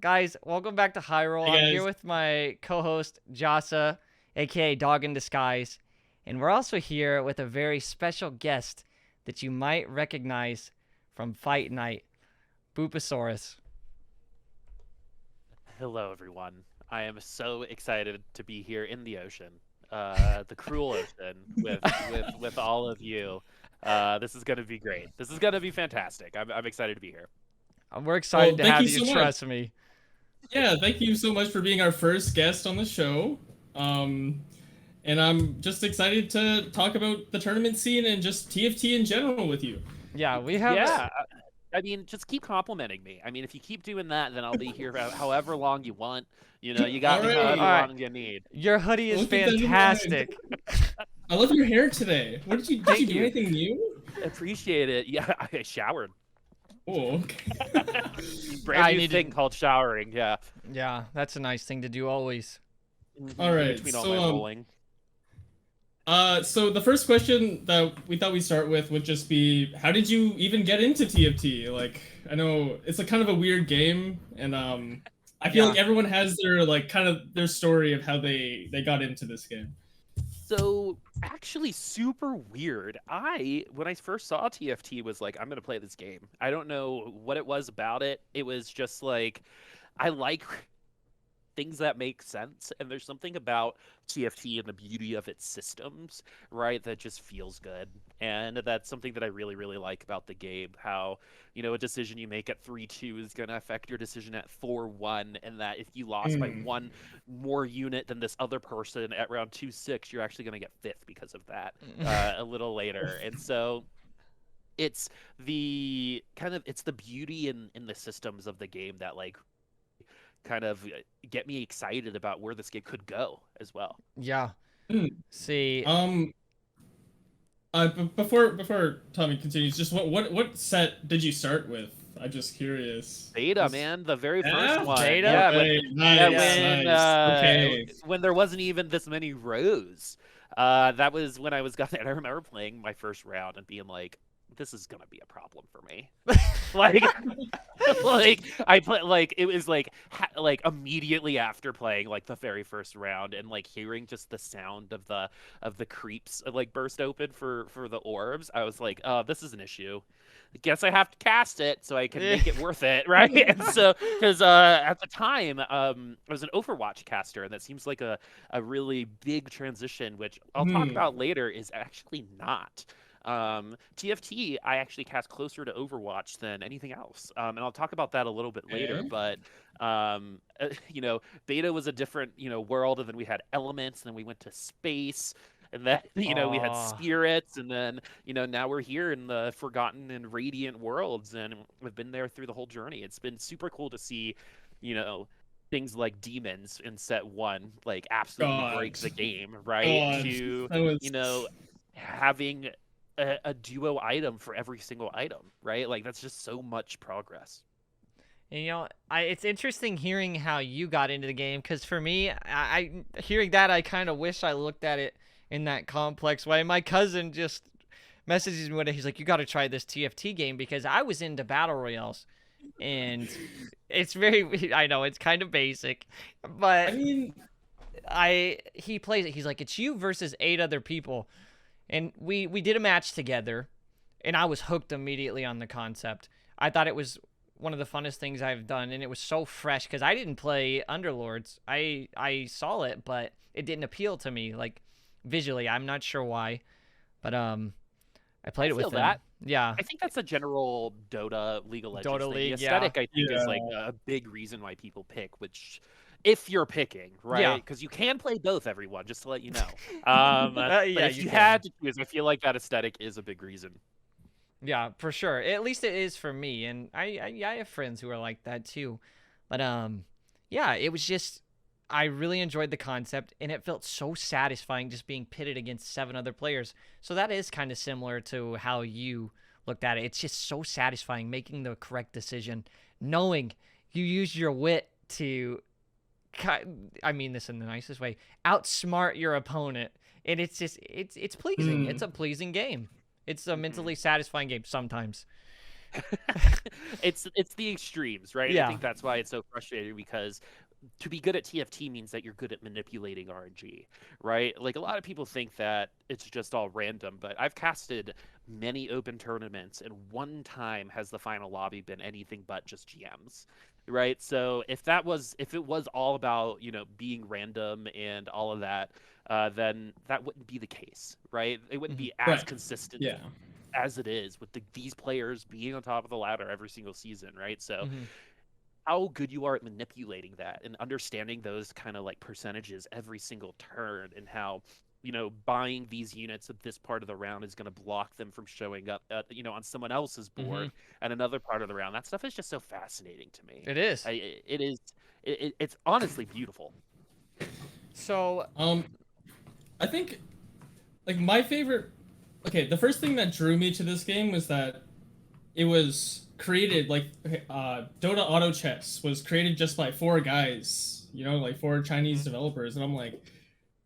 Guys, welcome back to High Roll. Hey, I'm guys. here with my co-host, Jasa, aka Dog in Disguise. And we're also here with a very special guest that you might recognize from Fight Night, Boopasaurus. Hello, everyone. I am so excited to be here in the ocean, the cruel ocean, with all of you. This is gonna be great. This is gonna be fantastic. I'm excited to be here. We're excited to thank have you you, so much. trust me. Yeah, thank you so much for being our first guest on the show. And I'm just excited to talk about the tournament scene and just TFT in general with you. Yeah, we have... Yeah, I mean, just keep complimenting me. I mean, if you keep doing that, then I'll be here however long you want. You know, you got me Alright. however long you need. Your hoodie is We'll keep that in mind. fantastic. I love your hair today. What did you Thank do? you. Anything new? Appreciate it. Yeah, I showered. Oh, okay. Brand new thing called showering. Yeah. Yeah, that's a nice thing to do always. All right, Between all so, my rolling. So the first question that we thought we'd start with would just be, how did you even get into TFT? Like, I know it's a kind of a weird game, and I feel like everyone has their kind of their story of how they got into this game. So actually super weird. When I first saw TFT was like, I'm gonna play this game. I don't know what it was about it. It was just like, I like things that make sense, and there's something about TFT and the beauty of its systems, right, that just feels good. And that's something that I really, really like about the game, how, you know, a decision you make at 3-2 is going to affect your decision at 4-1, and that if you lost by one more unit than this other person at round 2-6, you're actually going to get 5th because of that a little later. And so it's the beauty in the systems of the game that kind of get me excited about where this game could go as well. Yeah. See. Before Tommy continues, just what set did you start with? I'm just curious. Beta, man, the very first one. Beta? Yeah, when there wasn't even this many rows. That was when I was got there. I remember playing my first round and being like, this is gonna be a problem for me. I play it was immediately after playing the very first round and hearing just the sound of the creeps burst open for the orbs. I was like, oh, this is an issue. I guess I have to cast it so I can make it worth it, right? And so, because at the time, I was an Overwatch caster, and that seems like a really big transition, which I'll talk about later, is actually not. TFT, I actually cast closer to Overwatch than anything else, and I'll talk about that a little bit later. But beta was a different world, and then we had elements, and then we went to space, and then we had spirits, and then now we're here in the Forgotten and Radiant worlds, and we've been there through the whole journey. It's been super cool to see things like demons in set 1 absolutely break the game, right? To having a duo item for every single item, right? That's just so much progress. And, it's interesting hearing how you got into the game, because for me, I hearing that, I kind of wish I looked at it in that complex way. My cousin just messages me one day. He's like, you got to try this TFT game, because I was into battle royales, and it's very, I know it's kind of basic, but I mean, he plays it. He's like, it's you versus 8 other people. And we did a match together, and I was hooked immediately on the concept. I thought it was one of the funnest things I've done, and it was so fresh, because I didn't play Underlords. I saw it, but it didn't appeal to me, visually. I'm not sure why, but I played it with them. Yeah. I think that's a general Dota League of Legends Dota thing. League, the aesthetic, I think, is a big reason why people pick, which... if you're picking, right? Because you can play both, everyone, just to let you know. But if you had to choose, I feel like that aesthetic is a big reason. Yeah, for sure. At least it is for me, and I have friends who are like that too. But yeah, it was just, I really enjoyed the concept, and it felt so satisfying just being pitted against 7 other players. So that is kind of similar to how you looked at it. It's just so satisfying making the correct decision, knowing you used your wit to, I mean this in the nicest way, outsmart your opponent. And it's just, it's pleasing. It's a pleasing game. It's a mentally satisfying game sometimes. it's the extremes, right? I Yeah. think that's why it's so frustrating, because to be good at TFT means that you're good at manipulating RNG, right? Like, a lot of people think that it's just all random, but I've casted many open tournaments, and one time has the final lobby been anything but just GMs, right? So if it was all about, being random and all of that, then that wouldn't be the case, right? It wouldn't Mhm. be as Right. consistent Yeah. as it is with these players being on top of the ladder every single season, right? So Mhm. how good you are at manipulating that and understanding those kind of like percentages every single turn, and how, buying these units at this part of the round is going to block them from showing up at, on someone else's board Mhm. at another part of the round. That stuff is just so fascinating to me. It is. It is. It's honestly beautiful. So, I think like my favorite. Okay, the first thing that drew me to this game was that it was created like Dota Auto Chess was created just by four guys, like four Chinese developers, and I'm like,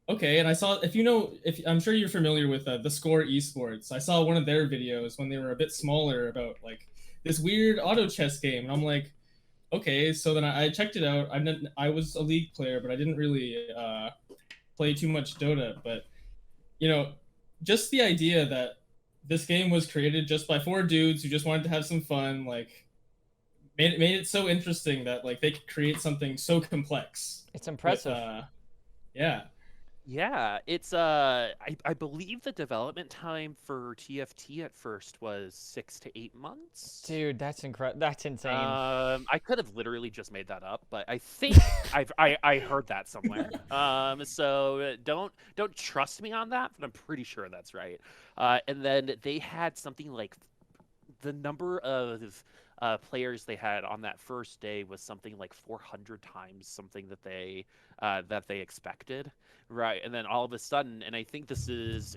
okay. And I saw, if I'm sure you're familiar with the Score eSports. I saw one of their videos when they were a bit smaller about like this weird auto chess game, and I'm like, okay. So then I checked it out. I was a League player, but I didn't really play too much Dota. But you know, just the idea that this game was created just by four dudes who just wanted to have some fun, like made it so interesting that like they could create something so complex it's with impressive. yeah. Yeah, it's I believe the development time for TFT at first was 6 to 8 months. Dude, that's incredible. That's insane. I could have literally just made that up, but I think I heard that somewhere. So don't trust me on that, but I'm pretty sure that's right. And then they had something like the number of players they had on that first day was something like 400 times something that they expected, right? And then all of a sudden, and I think this is,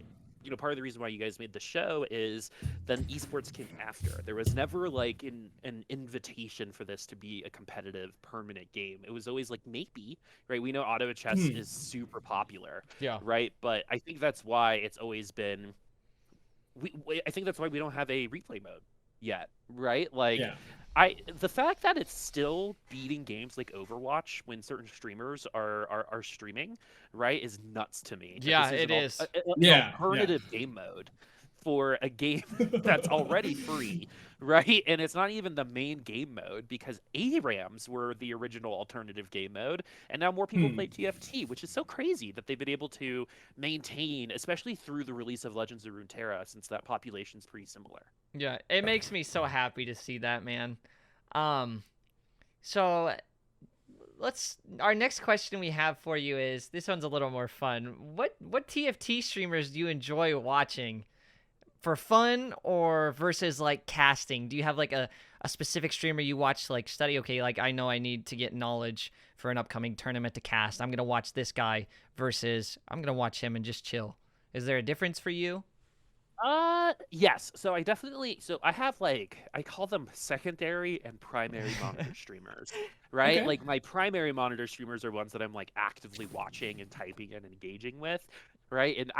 part of the reason why you guys made the show is then esports came after. There was never like an invitation for this to be a competitive permanent game. It was always like, maybe, right? We know auto chess is super popular, Yeah. right? But I think that's why it's always been I think that's why we don't have a replay mode yet, right? Like, Yeah. the fact that it's still beating games like Overwatch when certain streamers are streaming, right, is nuts to me. That Yeah, this is it is. an Yeah. alternative game mode for a game that's already free, right? And it's not even the main game mode, because ARAMs were the original alternative game mode, and now more people play TFT, which is so crazy that they've been able to maintain, especially through the release of Legends of Runeterra, since that population's pretty similar. Yeah, it makes me so happy to see that, man. Um, so our next question we have for you is, this one's a little more fun. What TFT streamers do you enjoy watching for fun, or versus like casting? Do you have like a specific streamer you watch to like study? Okay, like I know I need to get knowledge for an upcoming tournament to cast. I'm gonna watch this guy versus I'm gonna watch him and just chill. Is there a difference for you? Yes. So I have like, I call them secondary and primary monitor streamers, right? Okay. Like, my primary monitor streamers are ones that I'm like actively watching and typing and engaging with, right? And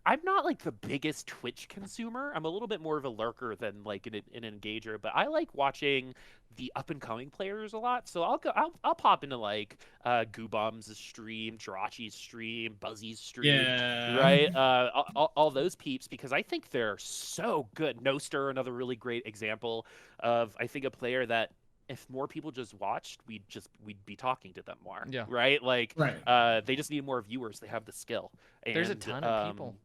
I'm not like the biggest Twitch consumer. I'm a little bit more of a lurker than like an engager, but I like watching the up and coming players a lot. So I'll pop into like Goobum's stream, Jirachi's stream, Buzzy's stream, Yeah. right? All those peeps, because I think they're so good. Noster, another really great example of, I think, a player that if more people just watched, we'd be talking to them more, Yeah. right? Like, Right. they just need more viewers. They have the skill. There's a And ton of people.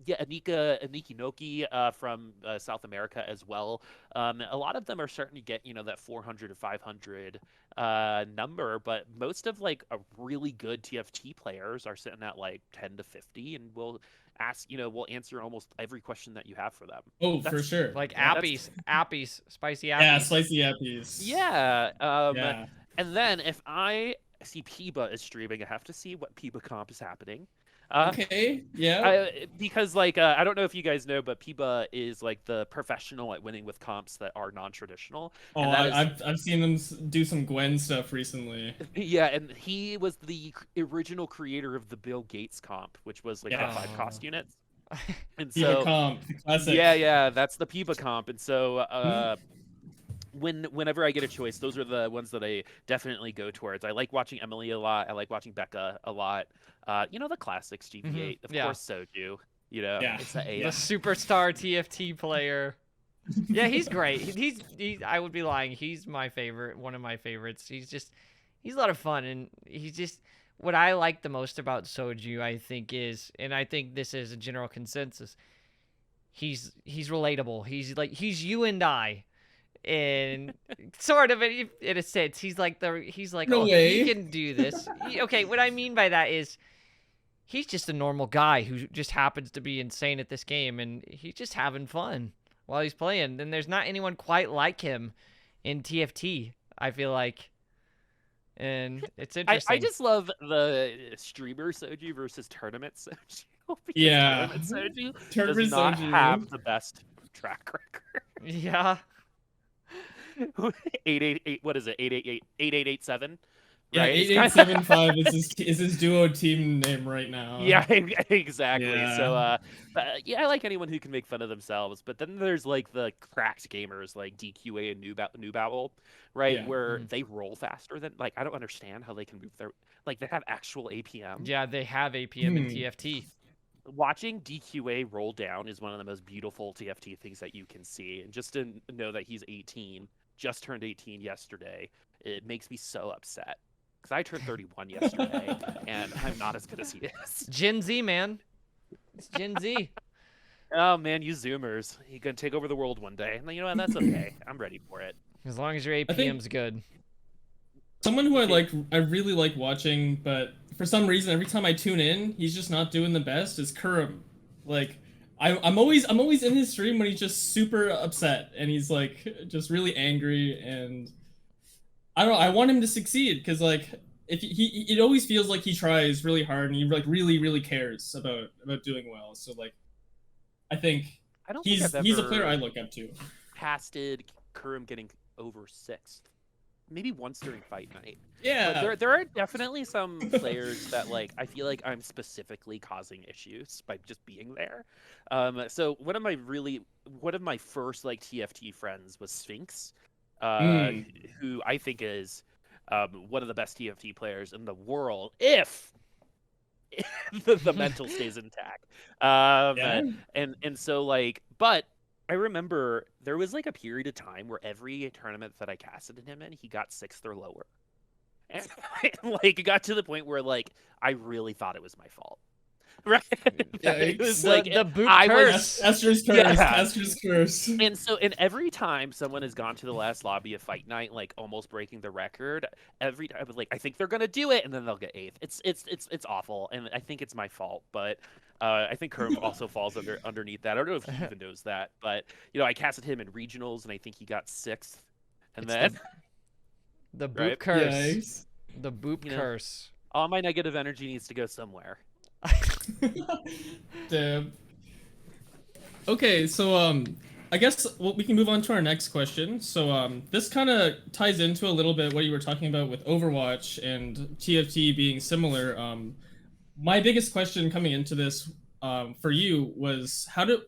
yeah, Aniki Noki from South America as well. A lot of them are starting to get, that 400 to 500 number, but most of like a really good TFT players are sitting at like 10 to 50, and we'll answer almost every question that you have for them. Oh, for sure. Like Yeah. appies, spicy Yeah, appies. spicy appies. Yeah. Yeah. And then if I see Piba is streaming, I have to see what Piba comp is happening. Okay. Yeah. Because like, I don't know if you guys know, but Piba is like the professional at winning with comps that are non-traditional, Oh, and that is I've seen them do some Gwen stuff recently. yeah, and he was the original creator of the Bill Gates comp, which was like Yeah. the 5 cost units. And Diva so comp, classic. yeah, that's the Pipa comp. And so whenever I get a choice, those are the ones that I definitely go towards. I like watching Emily a lot. I like watching Becca a lot. The classics, GV8, of Yeah. course, Soju. You know, Yeah, it's a The yeah. superstar TFT player. Yeah, he's great. He's I would be lying. He's my favorite, one of my favorites. He's a lot of fun, and he's just what I like the most about Soju, I think is, and I think this is a general consensus. He's relatable. He's you and I, and sort of in a sense. He's like, No oh, he way. can do this. Okay, what I mean by that is he's just a normal guy who just happens to be insane at this game, and he's just having fun while he's playing. And there's not anyone quite like him in TFT, I feel like. And it's I interesting. just love the streamer Soju versus tournament Soju because Yeah. tournament Soju does Tournament not have Soju. the best track record. Yeah. 888, what is it? 8887, Yeah, right? 8875 is his duo team name right now. Yeah, exactly. Yeah. So, yeah, I like anyone who can make fun of themselves. But then there's like the cracked gamers like DQA and New Babel, right? Yeah. Where they roll faster than like I don't understand how they can move their like they have actual APM. Yeah, they have APM in TFT. Watching DQA roll down is one of the most beautiful TFT things that you can see. And just to know that he's 18, just turned 18 yesterday, it makes me so upset. Because I turned 31 yesterday, and I'm not as good as he is. Gen Z, man. It's Gen Z. Oh, man, you Zoomers. You're going to take over the world one day. And you know what? That's okay. I'm ready for it. As long as your APM's good. Someone who I really like watching, but for some reason, every time I tune in, he's just not doing the best, is Kurum. Like, I'm always in his stream when he's just super upset, and he's like, just really angry, and I don't know, I want him to succeed, because like, if it always feels like he tries really hard, and he like really cares about doing well, so like, I think I don't he's think I've a player I look up to. casted Kurum getting over 6th. Maybe once during fight night. Yeah. But there are definitely some players that like I feel like I'm specifically causing issues by just being there. So one of my first like TFT friends was Sphinx, who I think is one of the best TFT players in the world if the mental stays intact. And so like, but I remember there was like a period of time where every tournament that I casted him in, he got 6th or lower. And like it got to the point where like I really thought it was my fault. Right? It was like the boot curse. Esther's curse. Yeah. Esther's curse. And every time someone has gone to the last lobby of Fight Night, like almost breaking the record, every time I was like, I think they're gonna do it, and then they'll get 8th. It's awful, and I think it's my fault, but I think Kerm also falls underneath that. I don't know if he even knows that, but I casted him in regionals, and I think he got 6th, and then the boot right? curse. Yes. The boop curse. All my negative energy needs to go somewhere. Damn. Okay, so I guess we can move on to our next question. So this kind of ties into a little bit what you were talking about with Overwatch and TFT being similar. My biggest question coming into this for you was how do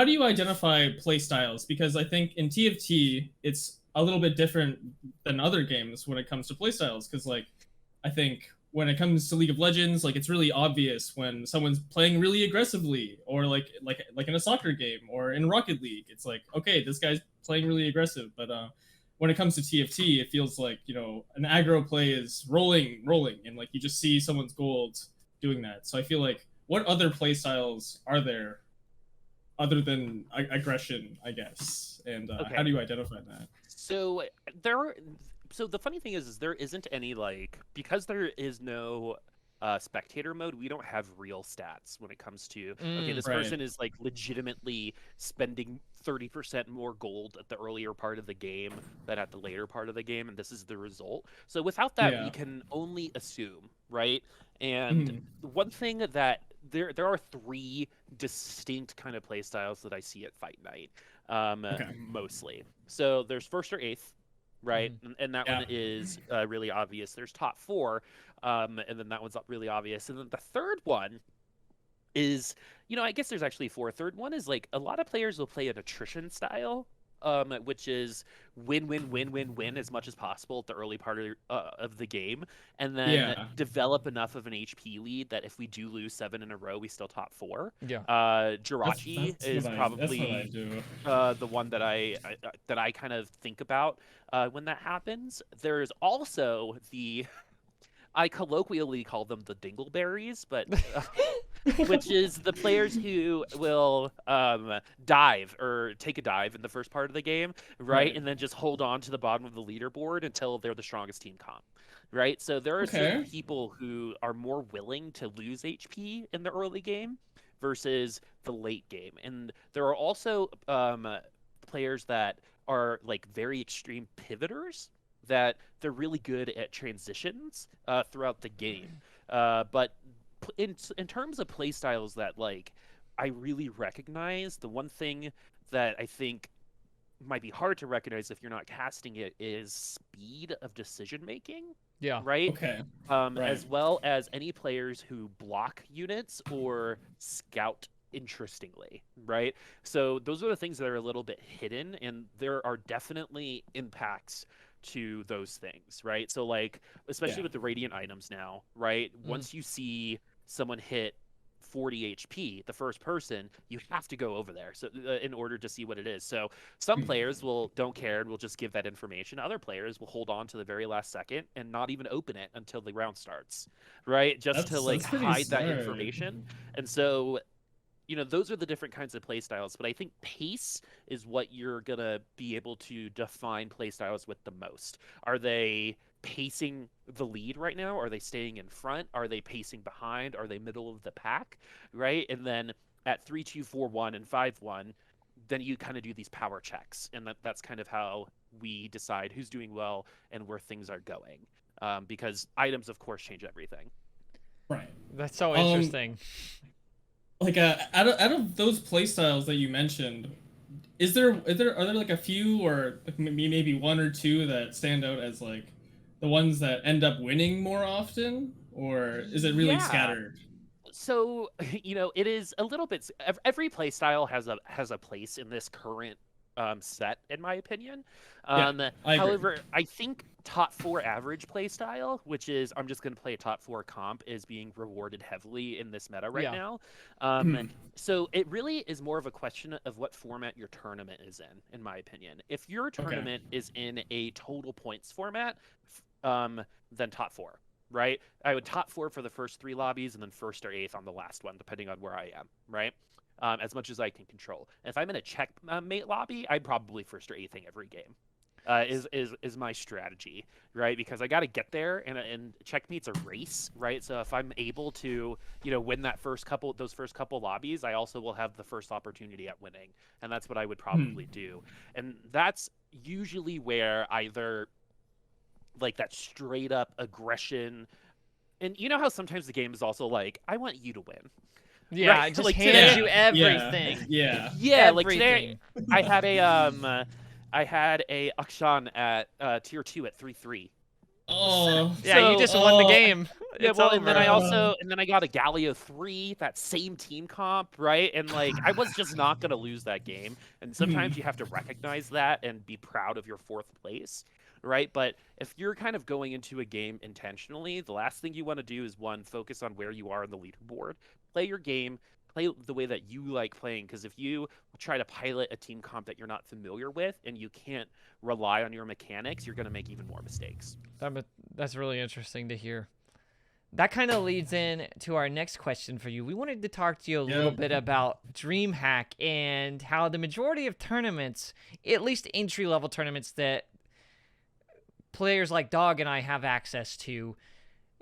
you identify play styles? Because I think in TFT it's a little bit different than other games when it comes to play styles. Because like I think when it comes to League of Legends, like it's really obvious when someone's playing really aggressively, or like in a soccer game or in Rocket League, it's like, okay, this guy's playing really aggressive. But when it comes to TFT, it feels like an aggro play is rolling, and like you just see someone's gold doing that. So I feel like what other play styles are there other than aggression, I guess, and Okay. how do you identify that? So So the funny thing is there isn't any because there is no spectator mode, we don't have real stats when it comes to okay, this Right. person is like legitimately spending 30% more gold at the earlier part of the game than at the later part of the game, and this is the result. So without that, we can only assume, right? And one thing that there are 3 distinct kind of play styles that I see at Fight Night, mostly. So there's 1st or 8th. Right, and that one is really obvious. There's top 4, and then that one's really obvious. And then the third one is, I guess there's actually four. Third one is like a lot of players will play an attrition style, which is win, win, win, win, win as much as possible at the early part of the game, and then Yeah. develop enough of an HP lead that if we do lose 7 in a row, we still top 4. Yeah. Jirachi is That's what I probably do. the one that I kind of think about when that happens. There's also I colloquially call them the dingleberries, but which is the players who will dive or take a dive in the first part of the game, right? And then just hold on to the bottom of the leaderboard until they're the strongest team comp, right? So there are certain people who are more willing to lose HP in the early game versus the late game. And there are also players that are like very extreme pivoters, that they're really good at transitions throughout the game. But in terms of play styles that like I really recognize, the one thing that I think might be hard to recognize if you're not casting it is speed of decision making. Yeah. Right? Okay. As well as any players who block units or scout interestingly, right? So those are the things that are a little bit hidden, and there are definitely impacts to those things, right? So like, especially with the radiant items now, right? Once you see someone hit 40 HP, the first person, you have to go over there so in order to see what it is. So some players don't care and will just give that information. Other players will hold on to the very last second and not even open it until the round starts, right? Just to like hide that information. And so those are the different kinds of play styles, but I think pace is what you're going to be able to define play styles with the most. Are they pacing the lead right now? Are they staying in front? Are they pacing behind? Are they middle of the pack, right? And then at 3, 2, 4, 1, and 5, 1, then you kind of do these power checks, and that's kind of how we decide who's doing well and where things are going, because items, of course, change everything. Right. That's so interesting. Like out of those playstyles that you mentioned, are there like a few or maybe one or two that stand out as like the ones that end up winning more often, or is it really scattered? So it is a little bit. Every playstyle has a place in this current set, in my opinion. However, I think top 4 average playstyle, which is I'm just going to play a top 4 comp, is being rewarded heavily in this meta right now. So it really is more of a question of what format your tournament is in my opinion. If your tournament is in a total points format, then top 4. Right? I would top 4 for the first 3 lobbies and then first or 8th on the last one, depending on where I am, right? As much as I can control. If I'm in a checkmate lobby, I'd probably first or 8th every game. Is my strategy, right? Because I got to get there, and checkmate's a race, right? So if I'm able to, win those first couple lobbies, I also will have the first opportunity at winning, and that's what I would probably do. And that's usually where either like that straight up aggression, and you know how sometimes the game is also like, I want you to win. Yeah, right? I just like handed you everything. Yeah. Everything. Like today, I had a Akshan at tier 2 at 3-3. Oh. Yeah, so, you just won the game. Yeah, it's well, over. and then I got a Galio 3, that same team comp, right? And like I was just not gonna lose that game. And sometimes you have to recognize that and be proud of your 4th place. Right? But if you're kind of going into a game intentionally, the last thing you want to do is, 1, focus on where you are on the leaderboard. Play your game, play the way that you like playing, because if you try to pilot a team comp that you're not familiar with and you can't rely on your mechanics, you're going to make even more mistakes. That's really interesting to hear. That kind of leads in to our next question for you. We wanted to talk to you a little bit about DreamHack and how the majority of tournaments, at least entry-level tournaments that players like Dog and I have access to,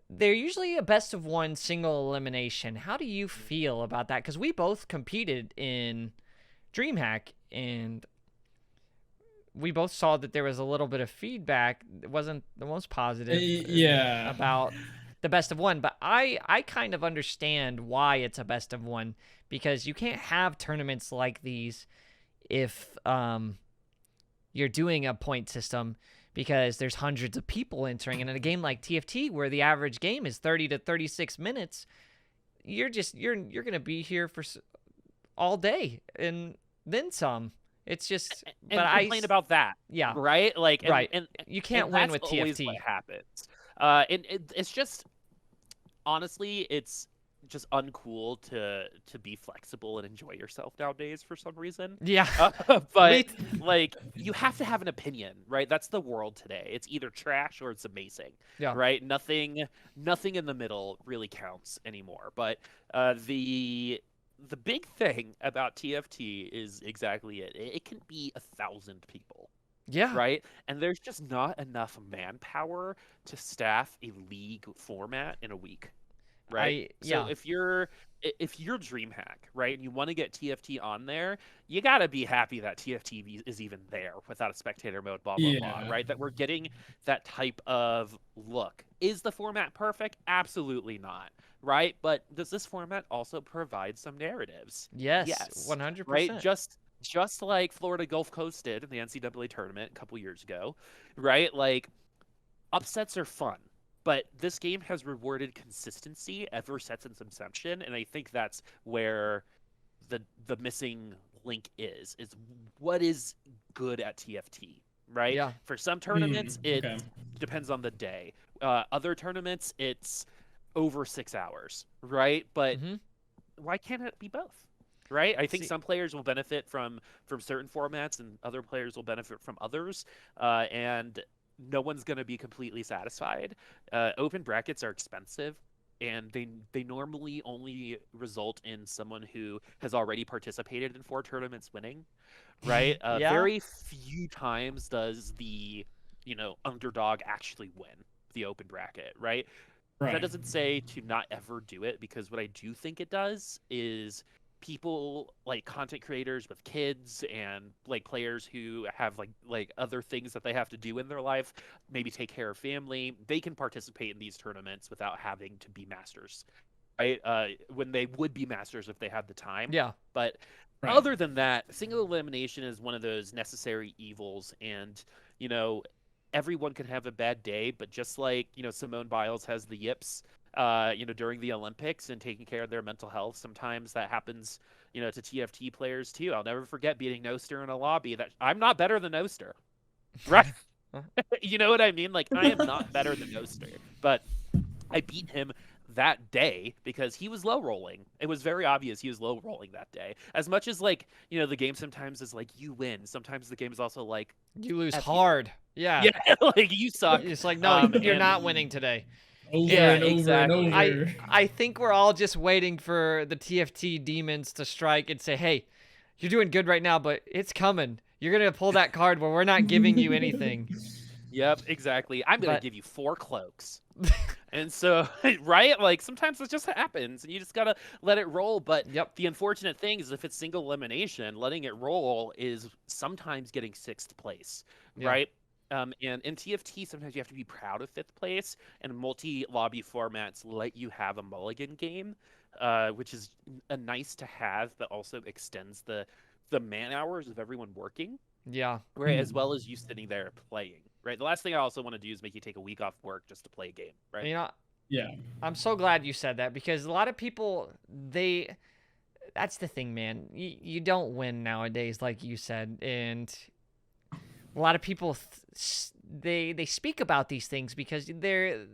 they're usually a best of 1 single elimination. How do you feel about that? Because we both competed in DreamHack, and we both saw that there was a little bit of feedback. It wasn't the most positive about the best of 1, but I kind of understand why it's a best of 1, because you can't have tournaments like these if you're doing a point system, because there's hundreds of people entering. And in a game like TFT, where the average game is 30 to 36 minutes, you're gonna be here for all day and then some. It's just, And but complain about that, yeah, right? Like, right. and You can't and win that's with always what TFT. happens. And it's just honestly, it's just uncool to be flexible and enjoy yourself nowadays for some reason. Yeah, But we like, you have to have an opinion, right? That's the world today. It's either trash or it's amazing, yeah, right? Nothing in the middle really counts anymore. But the big thing about TFT is exactly it. It can be 1,000 people, yeah. right? And there's just not enough manpower to staff a league format in a week, right? So Yeah, if you're DreamHack, right, and you want to get TFT on there, you got to be happy that TFT is even there without a spectator mode, blah blah blah, Yeah. right? That we're getting that type of look. Is the format perfect? Absolutely not, right? But does this format also provide some narratives? yes, Yes, right? 100%. Just like Florida Gulf Coast did in the NCAA tournament a couple years ago, right? Like, upsets are fun, but this game has rewarded consistency ever since its inception, and I think that's where the missing link is what is good at TFT, right? Yeah, For some tournaments, it Okay. depends on the day. Other tournaments, it's over 6 hours, right? But mm-hmm. why can't it be both? Right? I think See, some players will benefit from certain formats, and other players will benefit from others. And no one's going to be completely satisfied. Open brackets are expensive, and they normally only result in someone who has already participated in 4 tournaments winning. Right? yeah, Very few times does the underdog actually win the open bracket. Right? That Right. doesn't say to not ever do it, because what I do think it does is people like content creators with kids and like players who have like other things that they have to do in their life, maybe take care of family, they can participate in these tournaments without having to be masters, right? When they would be masters if they had the time. yeah, But Right. other than that, single elimination is one of those necessary evils, and you know, everyone can have a bad day, but just like Simone Biles has the yips, during the Olympics and taking care of their mental health, sometimes that happens, to TFT players too. I'll never forget beating Noster in a lobby. That I'm not better than Noster, right? You know what I mean? Like, I am not better than Noster, but I beat him that day because he was low rolling. It was very obvious he was low rolling that day. As much as like, the game sometimes is like you win. Sometimes the game is also like you lose F you. hard. Yeah, Yeah, like you suck. it's like no, you're And not winning today. Over yeah, And and over and exactly. I over. I think we're all just waiting for the TFT demons to strike and say, "Hey, you're doing good right now, but it's coming. You're gonna pull that card where we're not giving you anything." Yep, exactly. I'm gonna But give you 4 cloaks. And so, right? Like sometimes it just happens and you just gotta let it roll. But yep, the unfortunate thing is if it's single elimination, letting it roll is sometimes getting 6th place, yeah, right? And in TFT, sometimes you have to be proud of 5th place, and multi-lobby formats let you have a mulligan game, which is a nice to have, but also extends the man hours of everyone working, yeah. right? As well as you sitting there playing, right? The last thing I also want to do is make you take a week off work just to play a game, right? You know, Yeah. I'm so glad you said that because a lot of people that's the thing, man. You don't win nowadays, like you said, and a lot of people they speak about these things because they're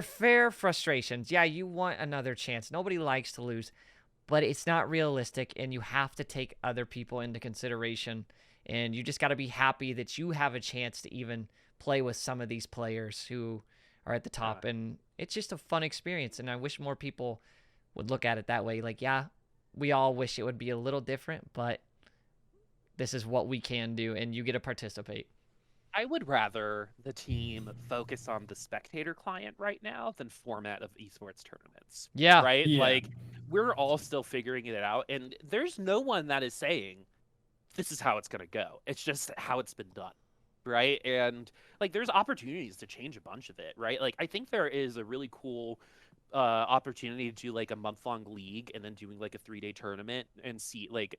fair frustrations. Yeah, you want another chance. Nobody likes to lose, but it's not realistic, and you have to take other people into consideration. And you just got to be happy that you have a chance to even play with some of these players who are at the Uh, top. And it's just a fun experience. And I wish more people would look at it that way. Like, yeah, we all wish it would be a little different, but this is what we can do, and you get to participate. I would rather the team focus on the spectator client right now than format of esports tournaments, Yeah, right? Yeah. Like, we're all still figuring it out, and there's no one that is saying this is how it's going to go. It's just how it's been done, right? And like, there's opportunities to change a bunch of it, right? Like, I think there is a really cool opportunity to do like a month-long league and then doing like a 3-day tournament and see like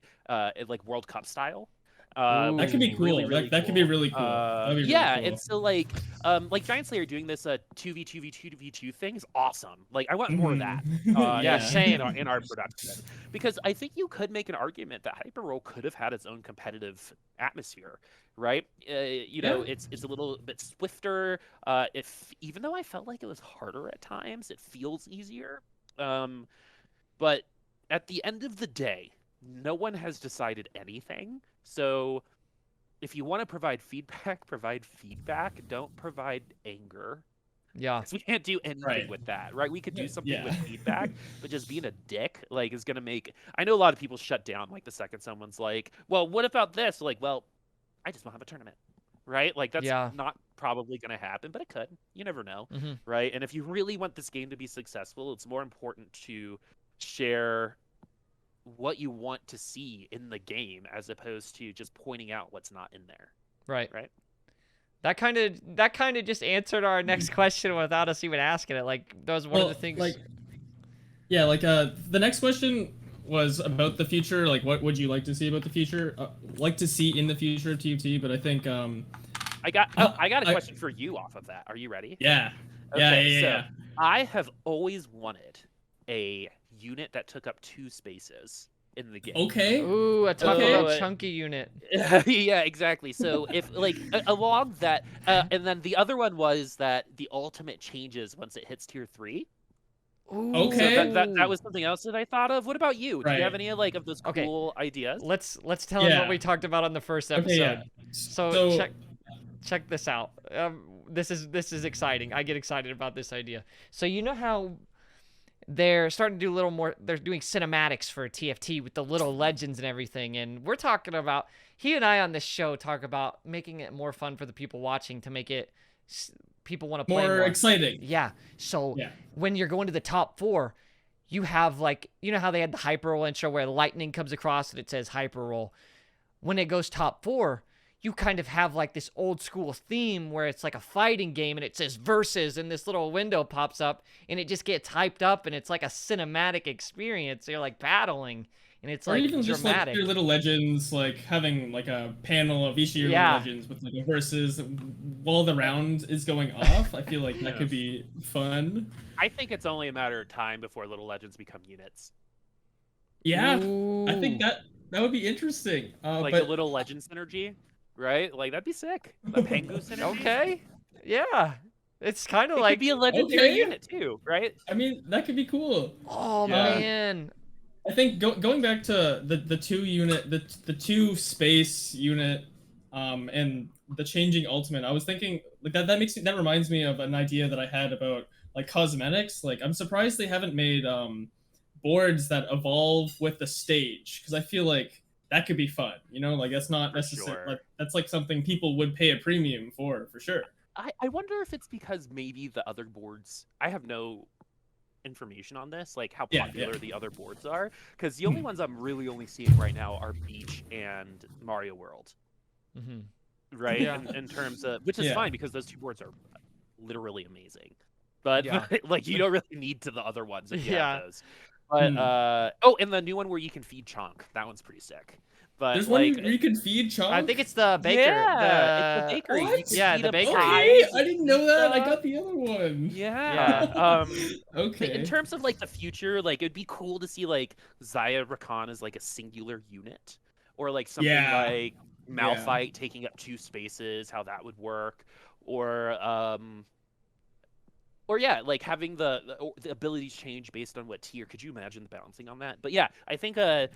World Cup style. That could be cool. Really, really that could be really cool. That'd be yeah, really cool. and so like Giant Slayer doing this 2v2v2v2 thing is awesome. Like I want more of that. Yeah, same. In our production, because I think you could make an argument that Hyperroll could have had its own competitive atmosphere, right? You know, it's a little bit swifter. If even though I felt like it was harder at times, it feels easier. But at the end of the day, no one has decided anything. So if you want to provide feedback, provide feedback. Don't provide anger. Yeah. Because we can't do anything with that, right? We could do something with feedback, but just being a dick, like, is gonna make. I know a lot of people shut down like the second someone's like, "Well, what about this?" Like, well, I just want to have a tournament, right? Like that's not probably gonna happen, but it could. You never know, right? And if you really want this game to be successful, it's more important to share what you want to see in the game as opposed to just pointing out what's not in there. Right. That kind of just answered our next question without us even asking it. Like that was one of the things. The next question was about the future. Like, what would you like to see about the future? Like to see in the future of TFT, but I think I got a question for you off of that. Are you ready? Yeah. Okay, so I have always wanted a unit that took up 2 spaces in the game. Okay. Ooh, a chunky unit. Yeah, exactly. So if like along that, and then the other one was that the ultimate changes once it hits tier 3. Ooh. Okay. So that was something else that I thought of. What about you? Do you have any like of those cool ideas? Let's tell them what we talked about on the first episode. Okay, So check this out. This is exciting. I get excited about this idea. So you know how they're starting to do a little more. They're doing cinematics for TFT with the little legends and everything. And we're talking about, he and I on this show talk about making it more fun for the people watching to make it people want to play more exciting. Yeah. So when you're going to the top 4, you have like, you know how they had the hyper roll intro where lightning comes across and it says hyper roll. When it goes top 4, you kind of have like this old school theme where it's like a fighting game and it says versus and this little window pops up and it just gets hyped up and it's like a cinematic experience. You're like battling and it's like even dramatic. Just like your little legends, like having like a panel of each of your little legends with like a versus while the round is going off. I feel like that could be fun. I think it's only a matter of time before little legends become units. Yeah, I think that would be interesting. Like the little legend synergy. Right? Like, that'd be sick. The Pengu synergy. Okay. Yeah. It's kind of like... It could be a legendary unit, too, right? I mean, that could be cool. Oh, man. I think going back to the 2 unit, the 2 space unit, and the changing ultimate, I was thinking, like, that reminds me of an idea that I had about, like, cosmetics. Like, I'm surprised they haven't made, boards that evolve with the stage, because I feel like that could be fun, you know, like that's not necessarily like that's like something people would pay a premium for sure. I wonder if it's because maybe the other boards, I have no information on this, like how popular the other boards are, because the only ones I'm really only seeing right now are Beach and Mario World. Right? In terms of, which is fine because those 2 boards are literally amazing. But like you don't really need to the other ones if you have those. But and the new one where you can feed Chonk, that one's pretty sick. But there's like, one where you can feed Chonk. I think it's the baker. Yeah, it's the bakery. What? Yeah, the bakery. Okay, I didn't know that. I got the other one. Yeah. Okay. In terms of like the future, like it'd be cool to see like Zaya Rakan as like a singular unit, or like something like Malphite taking up 2 spaces, how that would work, or like having the abilities change based on what tier. Could you imagine the balancing on that? But yeah, I think when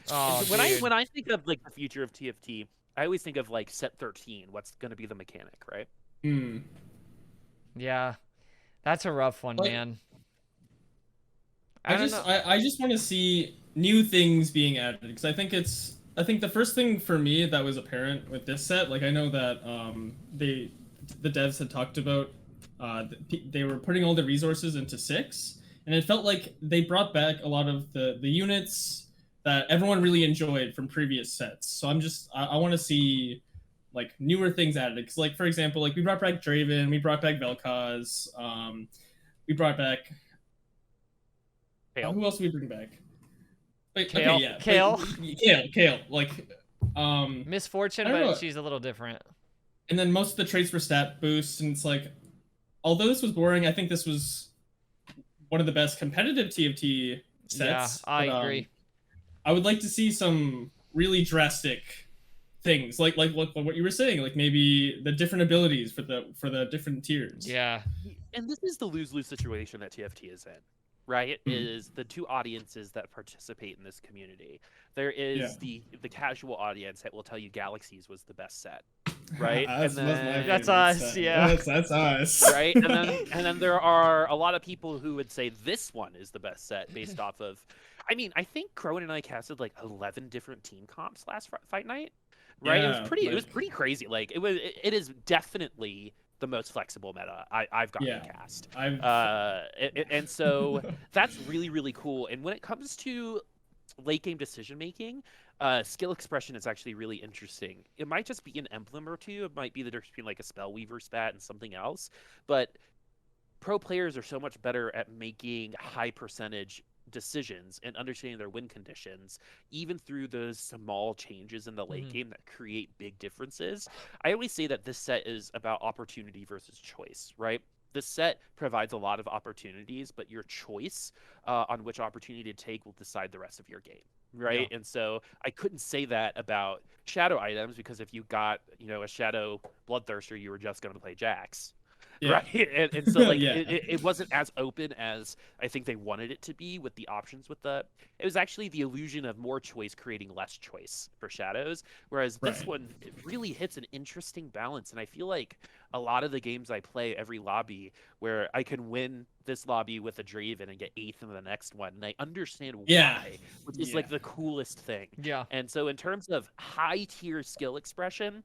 I think of like the future of TFT, I always think of like set 13. What's going to be the mechanic, right? Yeah, that's a rough one, man. I just want to see new things being added, because I think the first thing for me that was apparent with this set, like I know that the devs had talked about. They were putting all the resources into 6, and it felt like they brought back a lot of the units that everyone really enjoyed from previous sets. So I want to see like newer things added, because like for example, like we brought back Draven, we brought back Vel'Koz, we brought back Kale. Who else did we bring back? Wait, Kale. okay, yeah. Kale. Kale. Like Misfortune, I don't but know. she's a little different. And then most of the traits were stat boosts, and it's like, although this was boring, I think this was one of the best competitive TFT Yeah, sets. I But agree. I would like to see some really drastic things, like what you were saying, like maybe the different abilities for the different tiers. Yeah. And this is the lose-lose situation that TFT is in, right? Mhm. Is the two audiences that participate in this community. There Yeah. is the casual audience that will tell you Galaxies was the best set, right? And That's my That's then favorite us, set. yeah. That's us. right, and then there are a lot of people who would say this one is the best set based off of. I mean, I think Crowan and I casted like 11 different team comps last fight night, right? Yeah, It was like pretty crazy. Like it is definitely the most flexible meta I've gotten yeah, to cast. I've And so that's really, really cool. And when it comes to late game decision making, skill expression is actually really interesting. It might just be an emblem or two. It might be the difference between like a Spellweaver spat and something else. But pro players are so much better at making high percentage decisions and understanding their win conditions, even through those small changes in the late Mhm. game that create big differences. I always say that this set is about opportunity versus choice, right? This set provides a lot of opportunities, but your choice on which opportunity to take will decide the rest of your game, Yeah. right? And so I couldn't say that about shadow items, because if you got, a shadow bloodthirster, you were just going to play Jax, yeah. right? And so like Yeah. it wasn't as open as I think they wanted it to be with the options. With the It was actually the illusion of more choice creating less choice for shadows, whereas this Right. one, it really hits an interesting balance. And I feel like a lot of the games I play, every lobby where I can win this lobby with a Draven and get eighth in the next one, and I understand Yeah. why, which is Yeah. like the coolest thing. Yeah. And so in terms of high tier skill expression,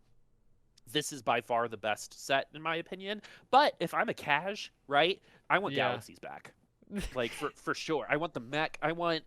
this is by far the best set in my opinion. But if I'm a cash, right, I want Yeah. Galaxies back. Like for sure. I want the mech. I want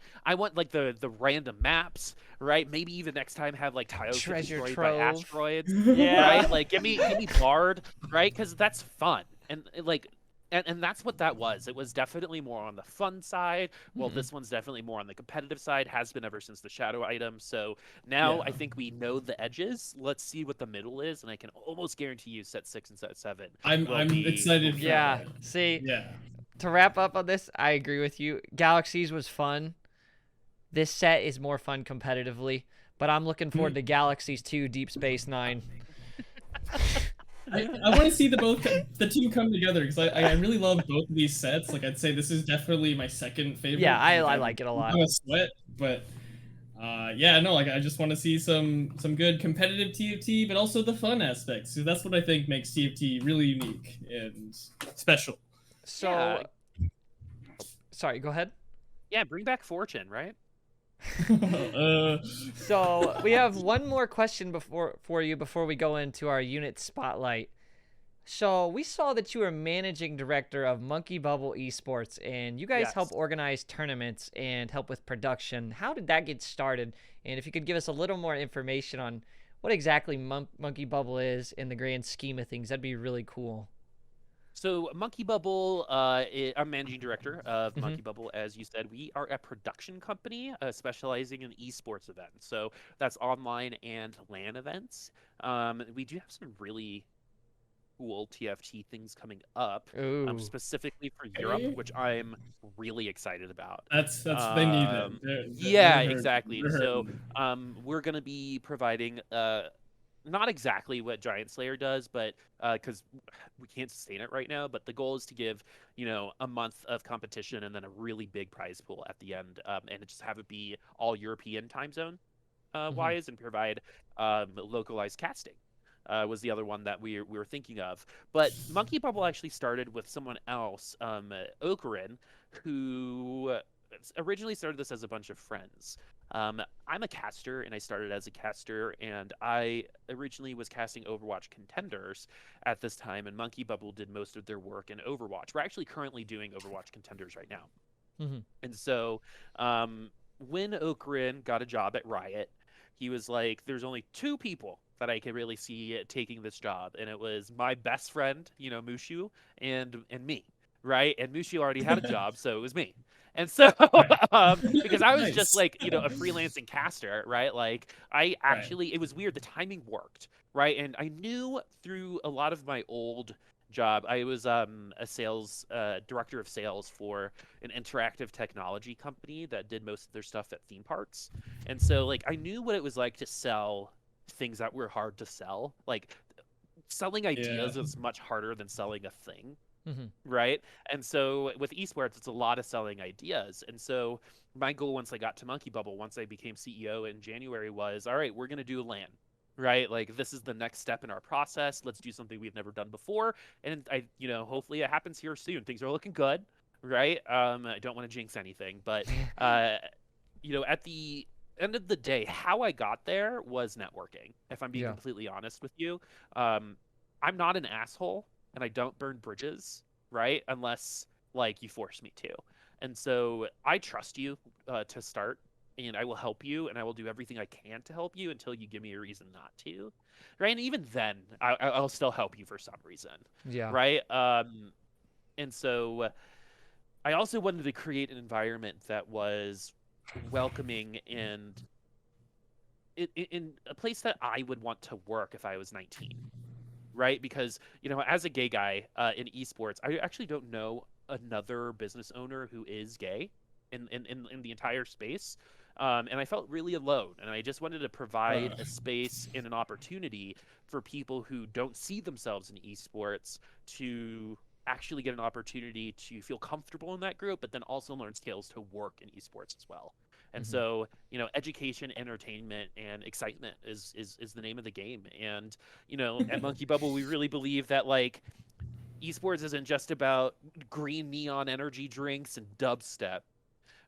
like the random maps, right? Maybe even next time have like tiles get Treasure destroyed by trove. asteroids, Yeah. right? Like give me Bard, right? Because that's fun. And that's what that was. It was definitely more on the fun side. Well, Mhm. this one's definitely more on the competitive side, has been ever since the shadow item. So now Yeah. I think we know the edges. Let's see what the middle is, and I can almost guarantee you set 6 and set 7 will I'm will excited be for Yeah. that. See, Yeah. to wrap up on this, I agree with you. Galaxies was fun. This set is more fun competitively, but I'm looking forward Mhm. to Galaxies 2 Deep Space 9. I want to see the two come together because I really love both of these sets. Like I'd say this is definitely my second favorite. Yeah, I Like, like it a lot. I'm a sweat, but yeah, no, like I just want to see some good competitive TFT, but also the fun aspects. So that's what I think makes TFT really unique and special. Yeah, So, sorry, go ahead. yeah. Bring back Fortune, right? uh, So, we have one more question for you before we go into our unit spotlight. So, we saw that you were managing director of Monkey Bubble Esports, and you guys help Yes. organize tournaments and help with production. How did that get started? And if you could give us a little more information on what exactly Monkey Bubble is in the grand scheme of things, that'd be really cool. So Monkey Bubble, I'm managing director of Hmm. Monkey Bubble. As you said, we are a production company specializing in esports events. So that's online and LAN events. We do have some really cool TFT things coming up, Ooh. specifically for Europe, okay. which I'm really excited about. That's they need it. Yeah, They're hurting. exactly. They're So hurting. we're gonna be providing not exactly what Giant Slayer does, but because we can't sustain it right now. But the goal is to give a month of competition and then a really big prize pool at the end, and just have it be all European time zone Hmm. wise, and provide localized casting. Was the other one that we were thinking of. But Monkey Bubble actually started with someone else, Okarin, who originally started this as a bunch of friends. I'm a caster, and I started as a caster, and I originally was casting Overwatch contenders at this time, and Monkey Bubble did most of their work in Overwatch. We're actually currently doing Overwatch contenders right now. Hmm. And so, when Okrin got a job at Riot, he was like, "There's only two people that I could really see taking this job," and it was my best friend, Mushu, and me. right? And Mushi already had a job, so it was me. And so, because I was just Nice. like, a freelancing caster, right? Like, I Right. actually, it was weird. The timing worked, right? And I knew through a lot of my old job, I was a sales director of sales for an interactive technology company that did most of their stuff at theme parks. And so, like, I knew what it was like to sell things that were hard to sell. Like, selling Yeah. ideas is much harder than selling a thing, Hmm. right? And so with esports, it's a lot of selling ideas. And so my goal once I got to Monkey Bubble, once I became CEO in January, was all right, we're going to do a LAN, right? Like this is the next step in our process. Let's do something we've never done before. And hopefully it happens here soon. Things are looking good, right? I don't want to jinx anything, but at the end of the day, how I got there was networking. If I'm being Yeah. completely honest with you, I'm not an asshole and I don't burn bridges, right? Unless like you force me to. And so I trust you to start, and I will help you, and I will do everything I can to help you until you give me a reason not to, right? And even then, I'll still help you for some reason, Yeah. right? And so I also wanted to create an environment that was welcoming and in a place that I would want to work if I was 19, right? Because, as a gay guy in esports, I actually don't know another business owner who is gay in the entire space. And I felt really alone. And I just wanted to provide a space and an opportunity for people who don't see themselves in esports to actually get an opportunity to feel comfortable in that group, but then also learn skills to work in esports as well. And Hmm. so, education, entertainment, and excitement is the name of the game. And at Monkey Bubble, we really believe that like esports isn't just about green neon energy drinks and dubstep,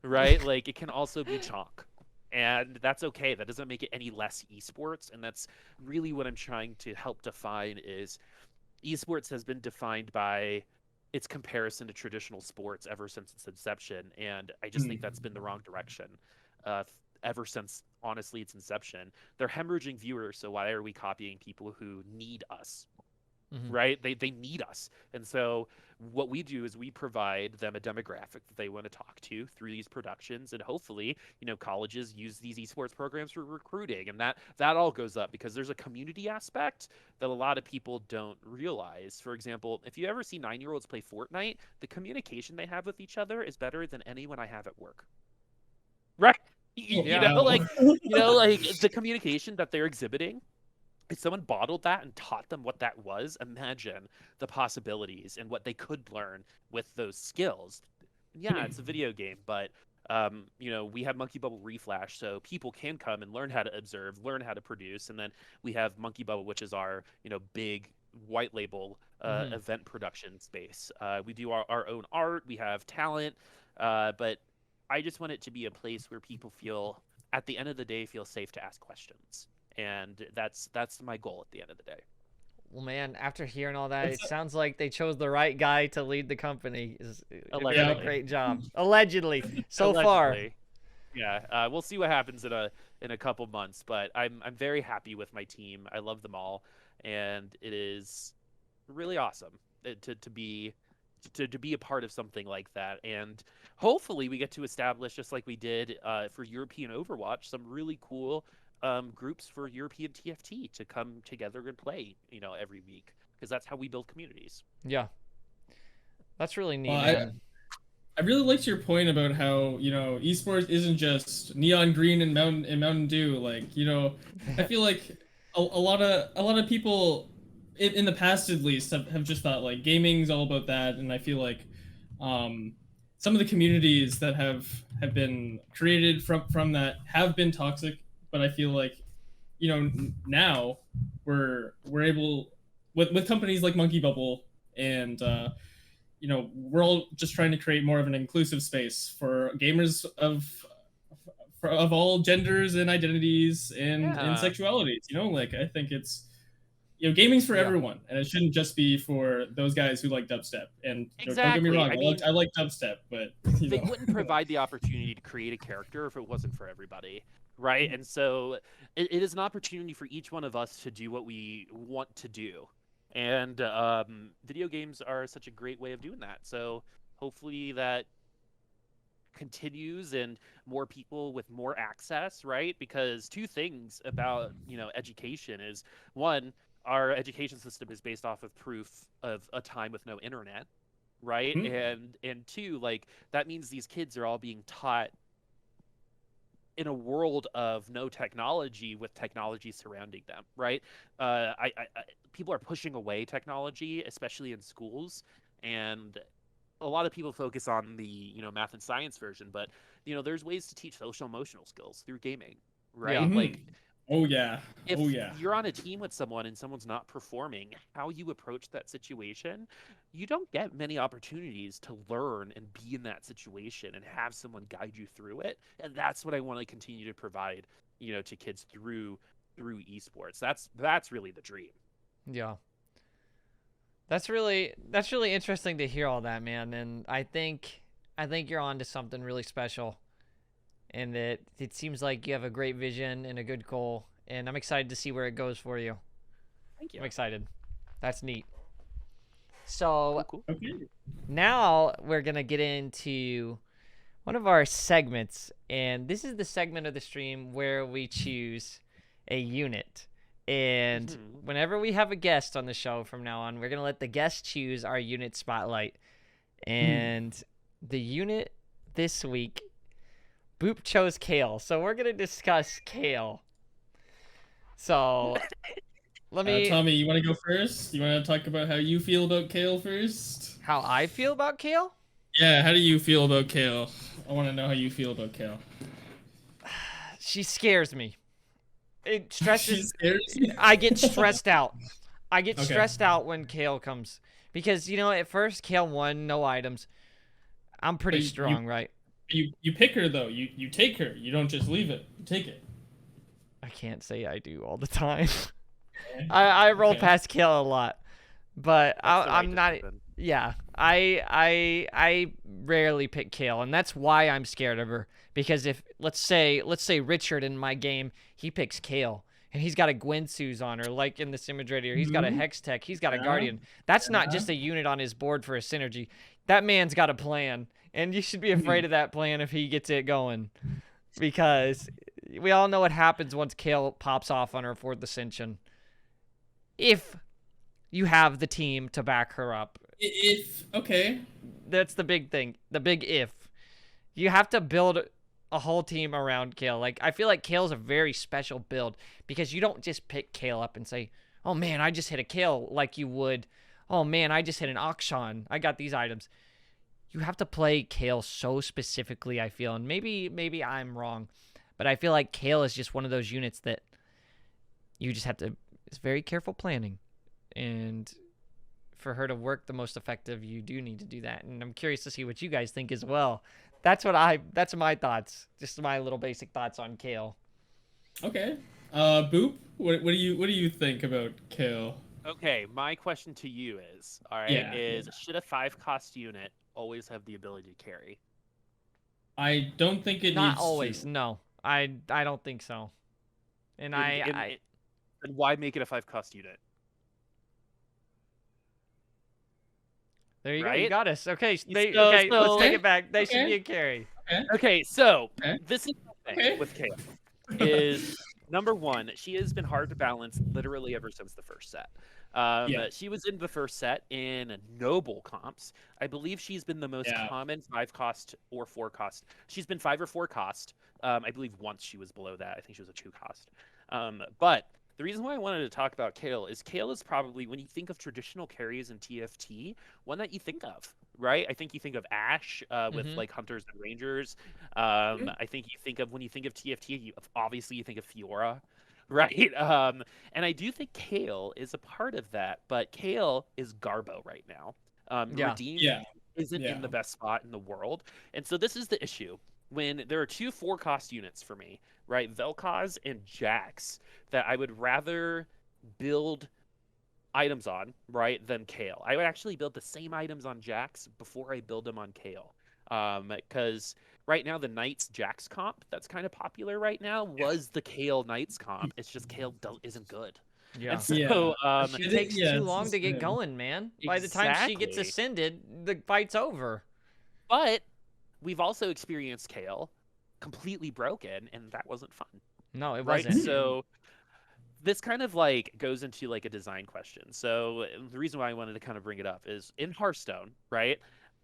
right? Like it can also be chalk. And that's okay. That doesn't make it any less esports. And that's really what I'm trying to help define is esports has been defined by its comparison to traditional sports ever since its inception. And I just think that's been the wrong direction uh, ever since, honestly, its inception. They're hemorrhaging viewers. So why are we copying people who need us? Hmm. Right? They need us. And so what we do is we provide them a demographic that they want to talk to through these productions. And hopefully, colleges use these esports programs for recruiting. And that all goes up because there's a community aspect that a lot of people don't realize. For example, if you ever see 9-year-olds play Fortnite, the communication they have with each other is better than anyone I have at work. Right? Oh, Yeah. Like the communication that they're exhibiting, if someone bottled that and taught them what that was, imagine the possibilities and what they could learn with those skills. Yeah, it's a video game, but we have Monkey Bubble Reflash, so people can come and learn how to observe, learn how to produce, and then we have Monkey Bubble, which is our big white label Hmm. event production space. We do our own art, we have talent, but I just want it to be a place where people feel, at the end of the day, feel safe to ask questions, and that's my goal at the end of the day. Well, man, after hearing all that, It's it sounds like they chose the right guy to lead the company. They've done a yeah. Allegedly, great job. Allegedly, so far. allegedly. Yeah, we'll see what happens in a couple months, but I'm very happy with my team. I love them all, and it is really awesome to be a part of something like that. And hopefully, we get to establish, just like we did for European Overwatch, some really cool groups for European TFT to come together and play, every week, because that's how we build communities. Yeah, that's really Well, neat, I man. I really liked your point about how, esports isn't just neon green and Mountain Dew. Like, I feel like a lot of people in the past at least have just thought like gaming's all about that, and I feel like um some of the communities that have been created from that have been toxic, but I feel like, now we're able with companies like Monkey Bubble and we're all just trying to create more of an inclusive space for gamers of all genders and identities and Yeah, sexualities. Like I think it's gaming's for Yeah. everyone, and it shouldn't just be for those guys who like dubstep. And don't get me exactly. wrong, I mean, I like dubstep, but they wouldn't provide the opportunity to create a character if it wasn't for everybody, right? And so it is an opportunity for each one of us to do what we want to do. And video games are such a great way of doing that. So hopefully that continues and more people with more access, right? Because two things about, education is, one, our education system is based off of proof of a time with no internet, right? Mhm. And two, like, that means these kids are all being taught in a world of no technology with technology surrounding them, right? People are pushing away technology, especially in schools, and a lot of people focus on the math and science version, but there's ways to teach social emotional skills through gaming, Yeah. right? Mhm. Like, Oh yeah. if Oh yeah. you're on a team with someone and someone's not performing, how you approach that situation, you don't get many opportunities to learn and be in that situation and have someone guide you through it. And that's what I want to continue to provide, to kids through esports. That's really the dream. Yeah. That's really interesting to hear all that, man. And I think you're on to something really special. And it seems like you have a great vision and a good goal. And I'm excited to see where it goes for you. Thank you. I'm excited. That's neat. So Cool. Okay. now we're gonna get into one of our segments, and this is the segment of the stream where we choose a unit. And Mhm. whenever we have a guest on the show from now on, we're gonna let the guest choose our unit spotlight. And the unit this week, Boop chose Kale, so we're gonna discuss Kale. So let me Tommy, you want to go first? You want to talk about how you feel about Kale first? how I feel about Kale. Yeah, how do you feel about Kale? I want to know how you feel about Kale. She scares me. It She stresses. scares you? I get stressed out. I get Okay. stressed out when Kale comes because at first Kale won, no items. I'm pretty But strong, right? you pick her though. You take her. You don't just leave it. You take it. I can't say I do all the time. Okay. I roll Okay. past Kale a lot, but That's the right I'm not. decision. Yeah, I rarely pick Kale, and that's why I'm scared of her. Because if let's say Richard in my game, he picks Kale, and he's got a Gwensu's on her, like in the Simidrator, or he's got a Mhm. Hex Tech, he's got a Yeah. Guardian. That's not Yeah. just a unit on his board for a synergy. That man's got a plan, and you should be afraid of that plan if he gets it going, because we all know what happens once Kale pops off on her fourth Ascension. If you have the team to back her up, If okay. that's the big thing. The big if. You have to build a whole team around Kale. Like, I feel like Kale's a very special build because you don't just pick Kale up and say, oh man, I just hit a Kale like you would. Oh man, I just hit an Akshan. I got these items. You have to play Kale so specifically, I feel. And maybe I'm wrong. But I feel like Kale is just one of those units that you just have to, it's very careful planning. And for her to work the most effective, you do need to do that. And I'm curious to see what you guys think as well. That's my thoughts. Just my little basic thoughts on Kale. Okay. Boop. What do you think about Kale? Okay, my question to you is, all right, Yeah. is should a 5-cost unit always have the ability to carry? I don't think it Not needs always, to. no. I don't think so. And And why make it a 5-cost unit? there you go. You Right? got us. Okay, So- okay, let's so- take it back. They should Okay. be a carry. Okay. Okay, so Okay. this is the thing Okay. with Kale is number one, she has been hard to balance literally ever since the first set. Yeah. She was in the first set in noble comps. I believe she's been the most Yeah. common 5-cost or 4-cost. She's been 5 or 4-cost. I believe once she was below that. I think she was a 2-cost. But the reason why I wanted to talk about Kale is probably, when you think of traditional carries in TFT, one that you think of, right? I think you think of Ashe with Mhm. like Hunters and Rangers. I think you think of, when you think of TFT, obviously you think of Fiora, right? And I do think Kale is a part of that, but Kale is Garbo right now. Yeah. Redeemed Yeah. isn't Yeah. in the best spot in the world. And so this is the issue. When there are 2 4-cost units for me, right? Vel'Koz and Jax, that I would rather build items on, right, than Kale. I would actually build the same items on Jax before I build them on Kale. Because right now the Knights Jax comp that's kind of popular right now was the Kale Knights comp. It's just Kale isn't good. Yeah. And so, Yeah. She It is- takes yeah, too it's long just to get him. going, man. By the time she gets Exactly. ascended, the fight's over. But we've also experienced Kale completely broken, and that wasn't fun, No, it right? wasn't. So this kind of like goes into like a design question. So the reason why I wanted to kind of bring it up is in Hearthstone, right?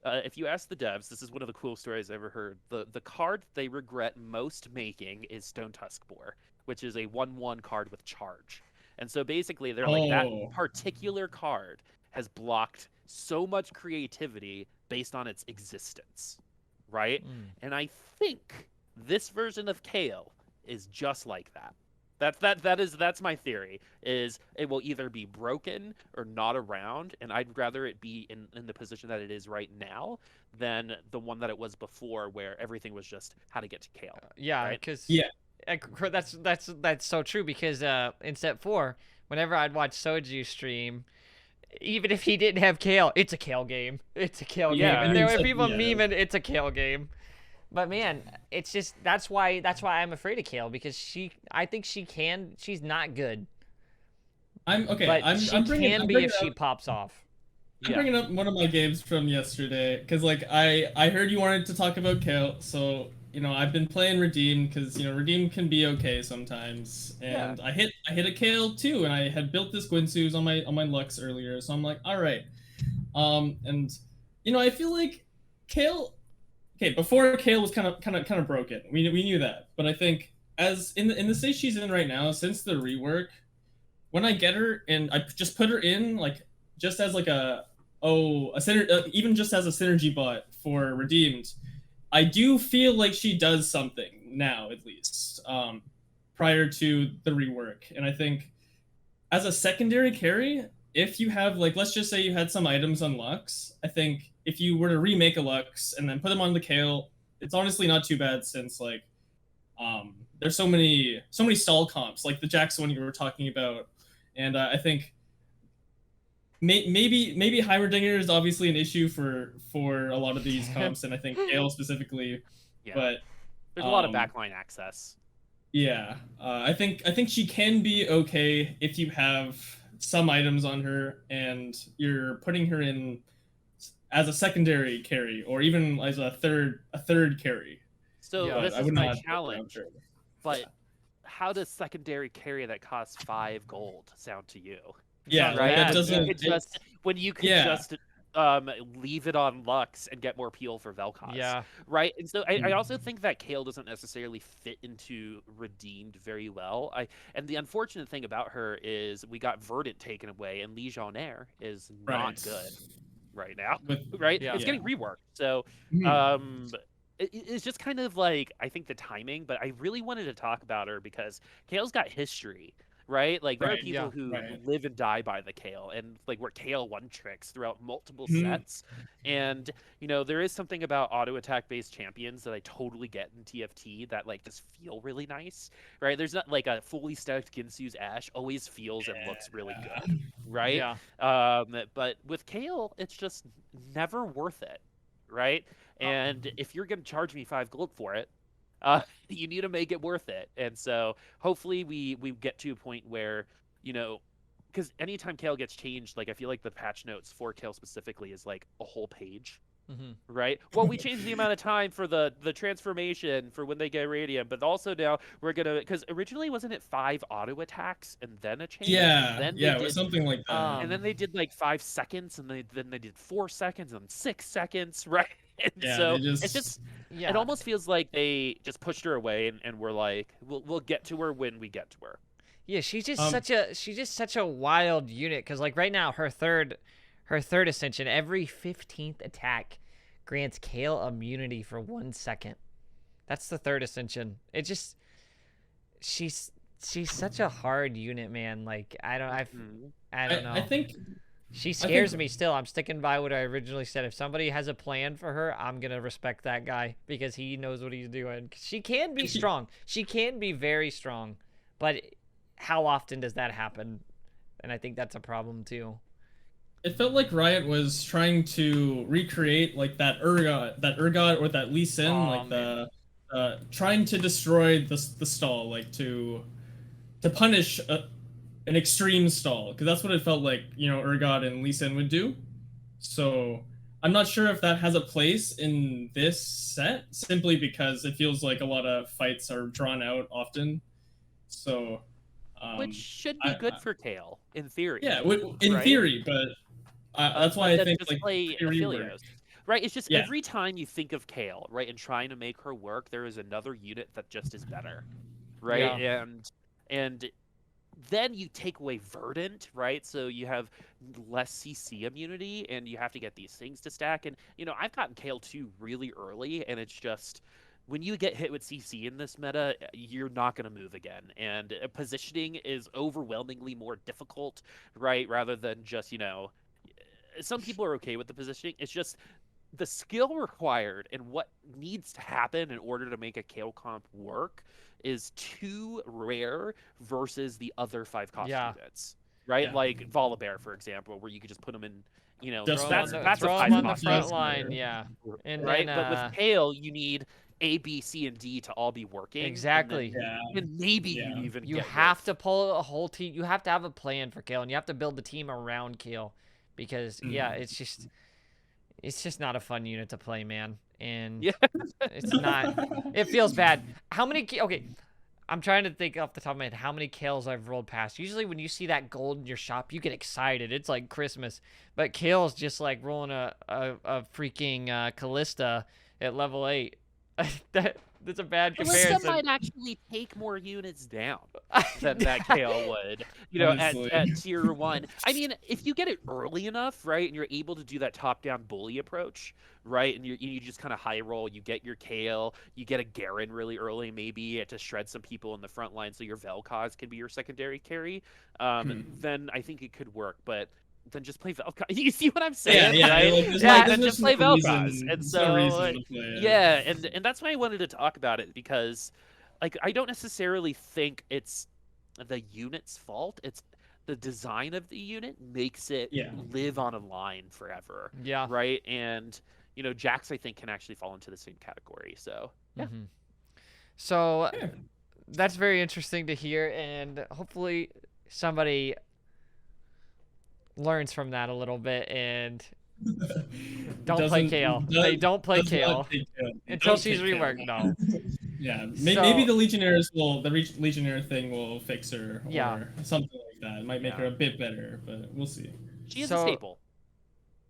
If you ask the devs, this is one of the coolest stories I ever heard. The card they regret most making is Stone Tusk Boar, which is a 1/1 card with charge. And so basically, they're like that Oh. particular card has blocked so much creativity based on its existence, right? Mm. And I think this version of Kale is just like that. That's my theory. Is it will either be broken or not around, and I'd rather it be in the position that it is right now than the one that it was before, where everything was just how to get to Kale. Yeah, Right? because Yeah. that's so true. Because in set 4, whenever I'd watch Soju stream, even if he didn't have Kale, it's a Kale game. It's a Kale game, Yeah. and there were Yeah. people memeing it's a Kale game. But man, it's just that's why I'm afraid of Kale, because I think she's not good, Okay. but she I'm bringing. can I'm be bringing if she up. pops off. I'm Yeah. bringing up one of my games from yesterday because like I heard you wanted to talk about Kale, so I've been playing Redeem because Redeem can be okay sometimes, and Yeah. I hit a Kale too, and I had built this Gwinsu's on my Lux earlier, so I'm like, all right, and I feel like Kale. Okay, before Kale was kind of broken. We knew that, but I think as in the stage she's in right now, since the rework, when I get her and I just put her in like just as like even just as a synergy bot for Redeemed, I do feel like she does something now at least prior to the rework, and I think as a secondary carry, if you have like let's just say you had some items on Lux, I think if you were to remake a Lux and then put them on the Kale, it's honestly not too bad since like there's so many stall comps like the Jax one you were talking about, and I think maybe Heimerdinger is obviously an issue for a lot of these comps, and I think Kale specifically, Yeah. but There's a lot of backline access. yeah, I think she can be okay if you have some items on her and you're putting her in as a secondary carry or even as a third carry. So Yeah. this I is would my not put her on challenge. her. But how does secondary carry that costs 5 gold sound to you? Yeah, Not like, that bad. doesn't. When you could Yeah. just leave it on Lux and get more peel for Vel'Koz. Yeah. Right? And so I also think that Kale doesn't necessarily fit into Redeemed very well. And the unfortunate thing about her is we got Verdant taken away, and Legionnaire is not Right. good right now. With, Right? Yeah. It's getting reworked. So Mhm. it's just kind of like I think the timing, but I really wanted to talk about her because Kale's got history, right? Like there are Right, people yeah, who right. live and die by the Kale, and like where Kale won tricks throughout multiple Mhm. sets. And there is something about auto attack based champions that I totally get in TFT that like just feel really nice, right? There's not like a fully stacked Ginsu's Ash always feels and looks really good, right? Yeah. But with Kale, it's just never worth it, right? And if you're going to charge me 5 gold for it, you need to make it worth it. And so hopefully we get to a point where, because anytime Kale gets changed, like I feel like the patch notes for Kale specifically is like a whole page, Mm-hmm. right? Well, we changed the amount of time for the transformation for when they get radiant, but also now we're gonna because originally wasn't it 5 auto attacks and then a change? Yeah, And then yeah, they it was did, something like that. and then they did like 5 seconds, and then they did 4 seconds and 6 seconds, right? And Yeah, so they just- it's just Yeah. it almost feels like they just pushed her away, and we're like, we'll get to her when we get to her. Yeah, she's just Um, such a wild unit, because like right now her third ascension, every 15th attack grants Kale immunity for 1 second. That's the third ascension. It just she's such a hard unit, man. Like I don't know. I think She scares me still. I'm sticking by what I originally said. If somebody has a plan for her, I'm going to respect that guy because he knows what he's doing. She can be strong. She can be very strong. But how often does that happen? And I think that's a problem too. it felt like Riot was trying to recreate like that Urgot or that Lee Sin, Oh, like man. trying to destroy the stall, like to punish an extreme stall, because that's what it felt like, Urgot and Lee Sin would do. So I'm not sure if that has a place in this set, simply because it feels like a lot of fights are drawn out often. So, which should be good for Kale in theory. Yeah, in right? theory, but that's why I think just like play Aphelios. Right, it's just every time you think of Kale, right, and trying to make her work, there is another unit that just is better, right? Yeah. And then you take away Verdant, right? So you have less CC immunity, and you have to get these things to stack. And I've gotten Kale 2 really early, and it's just when you get hit with CC in this meta, you're not going to move again. And positioning is overwhelmingly more difficult, right? Rather than just some people are okay with the positioning. It's just the skill required and what needs to happen in order to make a Kale comp work is too rare versus the other 5 cost units, right? Yeah. Like Volibear, for example, where you could just put them in, Just that's throw a 5 on the cost front unit, line, yeah. And right? then, But with Kale, you need A, B, C, and D to all be working. exactly. And maybe you even you get have to pull a whole team. You have to have a plan for Kale, and you have to build the team around Kale, because it's just not a fun unit to play, man. And it's not. It feels bad. How many? Okay, I'm trying to think off the top of my head how many Kales I've rolled past. Usually when you see that gold in your shop, you get excited. It's like Christmas. But Kale's just like rolling a freaking Callista at level 8. That's a bad comparison. Callista might actually take more units down than that Kale would, at tier 1. I mean, if you get it early enough, right, and you're able to do that top-down bully approach, right, and you just kind of high roll, you get your Kale, you get a Garen really early, maybe to shred some people in the front line, so your Vel'Koz can be your secondary carry, then I think it could work, but then just play Vel'Koz. You see what I'm saying, right? Then just play Vel'Koz. And so, and that's why I wanted to talk about it, because, like, I don't necessarily think it's the unit's fault. It's the design of the unit makes it live on a line forever. Yeah. Right? And, Jax, I think, can actually fall into the same category. So, yeah. So, that's very interesting to hear, and hopefully somebody learns from that a little bit and don't play Kale. They don't play Kale until she's reworked. No. Yeah, maybe the Legionnaire thing will fix her, Yeah. or something like that. It might make her a bit better, but we'll see. She is a staple.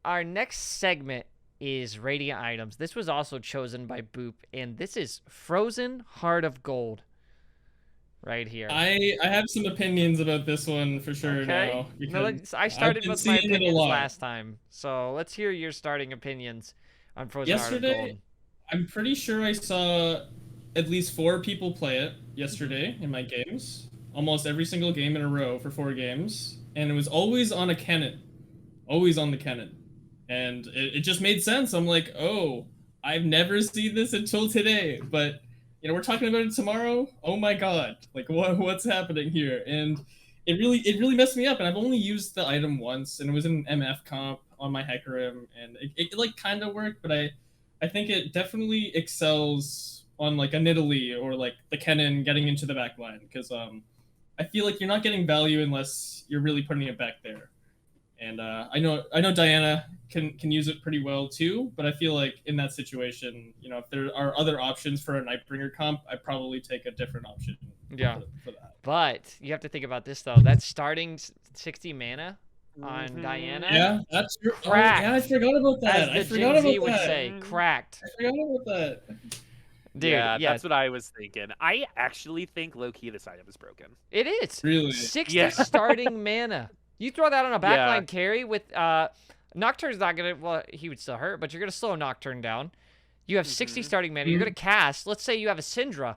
Our next segment is Radiant Items. This was also chosen by Boop, and this is Frozen Heart of Gold. Right here. I have some opinions about this one for sure now. I started with my opinions last time, so let's hear your starting opinions on Frozen Heart of Gold. Yesterday, I'm pretty sure I saw at least 4 people play it yesterday in my games. Almost every single game in a row for 4 games. And it was always on a Kennen. Always on the Kennen. And it just made sense. I'm like, oh, I've never seen this until today. But we're talking about it tomorrow. Oh my god! Like what's happening here? And it really messed me up. And I've only used the item once, and it was in an MF comp on my Hecarim, and it like kind of worked. But I think it definitely excels on like a Nidalee or like the Kennen getting into the back line, because I feel like you're not getting value unless you're really putting it back there. And I know Diana can use it pretty well too, but I feel like in that situation, if there are other options for a Nightbringer comp, I'd probably take a different option. Yeah. For that. But you have to think about this though. That's starting 60 mana on Diana. Yeah, that's true. Cracked. Oh, yeah, I forgot about that. As the Gen Z would say, cracked. I forgot about that. Dude, yeah, that's what I was thinking. I actually think low-key this item is broken. It is. Really? 60 starting mana. You throw that on a backline carry with Nocturne's not gonna. Well, he would still hurt, but you're gonna slow Nocturne down. You have 60 starting mana. You're gonna cast. Let's say you have a Syndra.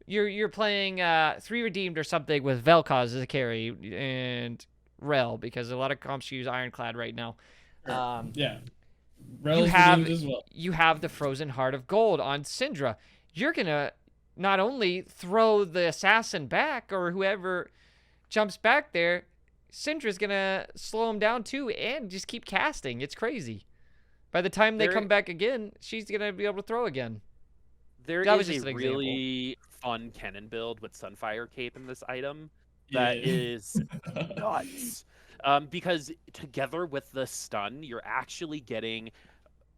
You're playing 3 redeemed or something with Vel'Koz as a carry and Rel, because a lot of comps use Ironclad right now. Yeah. Rel's redeemed as well. You have the Frozen Heart of Gold on Syndra. You're gonna not only throw the assassin back or whoever jumps back there. Syndra's gonna slow him down too and just keep casting. It's crazy. By the time they come back again, she's gonna be able to throw again. There is a really fun Kennen build with Sunfire Cape in this item. that Yeah. is nuts. Because together with the stun, you're actually getting.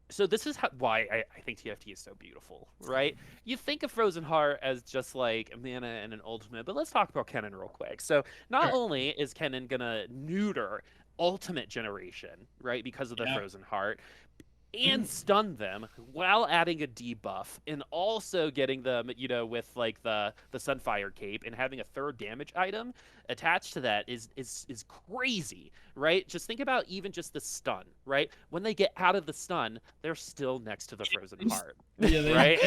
So this is why I think TFT is so beautiful, right? You think of Frozen Heart as just like a mana and an ultimate, but let's talk about Kennen real quick. So not Sure. only is Kennen gonna neuter ultimate generation, right, because of the Yeah. Frozen Heart, and stun them while adding a debuff and also getting them, with like the Sunfire cape and having a third damage item attached to that is crazy, right? Just think about even just the stun, right? When they get out of the stun, they're still next to the Frozen Heart, Yeah, they, right?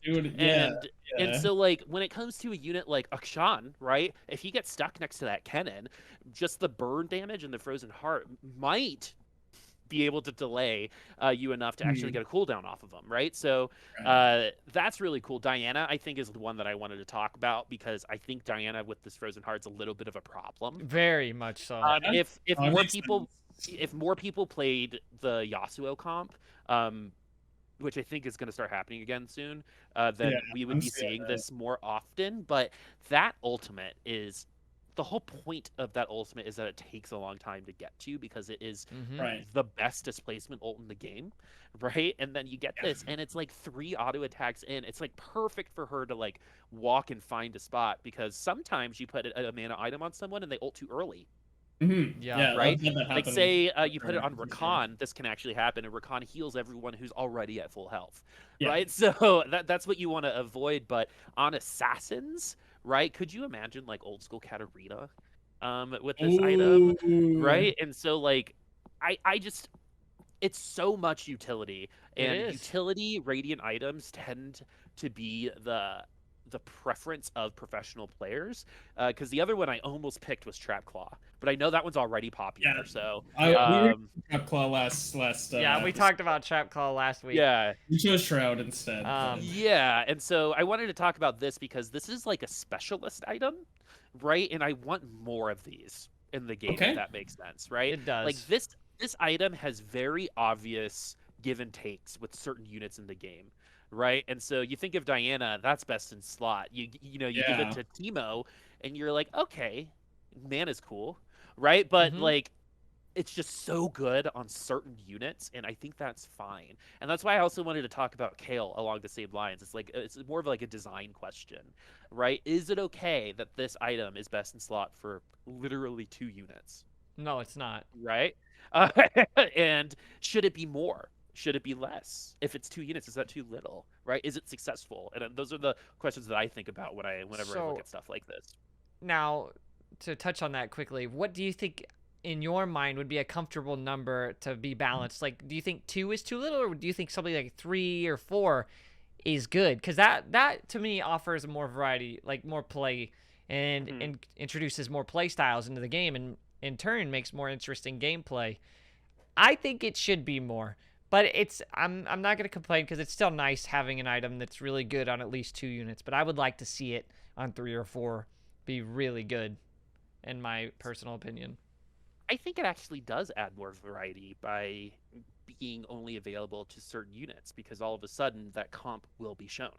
dude, yeah, And yeah. so like when it comes to a unit like Akshan, right? If he gets stuck next to that Kennen, just the burn damage and the Frozen Heart might be able to delay you enough to actually Hmm. get a cooldown off of them, right? So Right. that's really cool. Diana, I think, is the one that I wanted to talk about because I think Diana with this Frozen Heart's a little bit of a problem. Very much so. Yeah. If Oh, it more makes people sense. if more people played the Yasuo comp, um, which I think is going to start happening again soon, Yeah, then we would I'm be seeing seeing that. this more often. But that ultimate is the whole point of that ultimate is that it takes a long time to get to because it is Mm-hmm. Right. the best displacement ult in the game, right? And then you get Yeah. this, and it's like 3 auto attacks in. It's like perfect for her to like walk and find a spot because sometimes you put a mana item on someone and they ult too early, Yeah. Yeah, right? I've had that Like happen say you put it before, on for sure. Rakan, this can actually happen, and Rakan heals everyone who's already at full health, Yeah. right? So that's what you want to avoid. But on assassins, right? Could you imagine like old school Katarina, with this item, Ooh. right? And so like, I just it's so much utility, It and is. utility radiant items tend to be the preference of professional players, because the other one I almost picked was Trap Claw, but I know that one's already Yeah. popular. So We were um, Trap Claw last Yeah, we episode. talked about Trap Claw last week. yeah, We chose Shroud instead, but yeah, and so I wanted to talk about this because this is like a specialist item, right? And I want more of these in the game, if okay. that makes sense, right? It Like does. this item has very obvious give and takes with certain units in the game, right? And so you think of Diana, that's best in slot. You give it Yeah. to Timo, and you're like, okay, man is cool, right? But Mm-hmm. like it's just so good on certain units, and I think that's fine. And that's why I also wanted to talk about Kale along the same lines. It's like it's more of like a design question, right? Is it okay that this item is best in slot for literally 2 units, No, it's not. right? Uh, and should it be more? Should it be less? If it's 2 units, is that too little, right? Is it successful? And those are the questions that I think about whenever I look So at stuff like this. now, to touch on that quickly, what do you think in your mind would be a comfortable number to be balanced? Like, do you think 2 is too little, or do you think something like 3 or 4 is good? Because that to me offers more variety, like more play, Hmm. and introduces more play styles into the game, and in turn makes more interesting gameplay. I think it should be more, but I'm not gonna complain because it's still nice having an item that's really good on at least 2 units. But I would like to see it on 3 or 4 be really good, in my personal opinion. I think it actually does add more variety by being only available to certain units because all of a sudden that comp will be shown,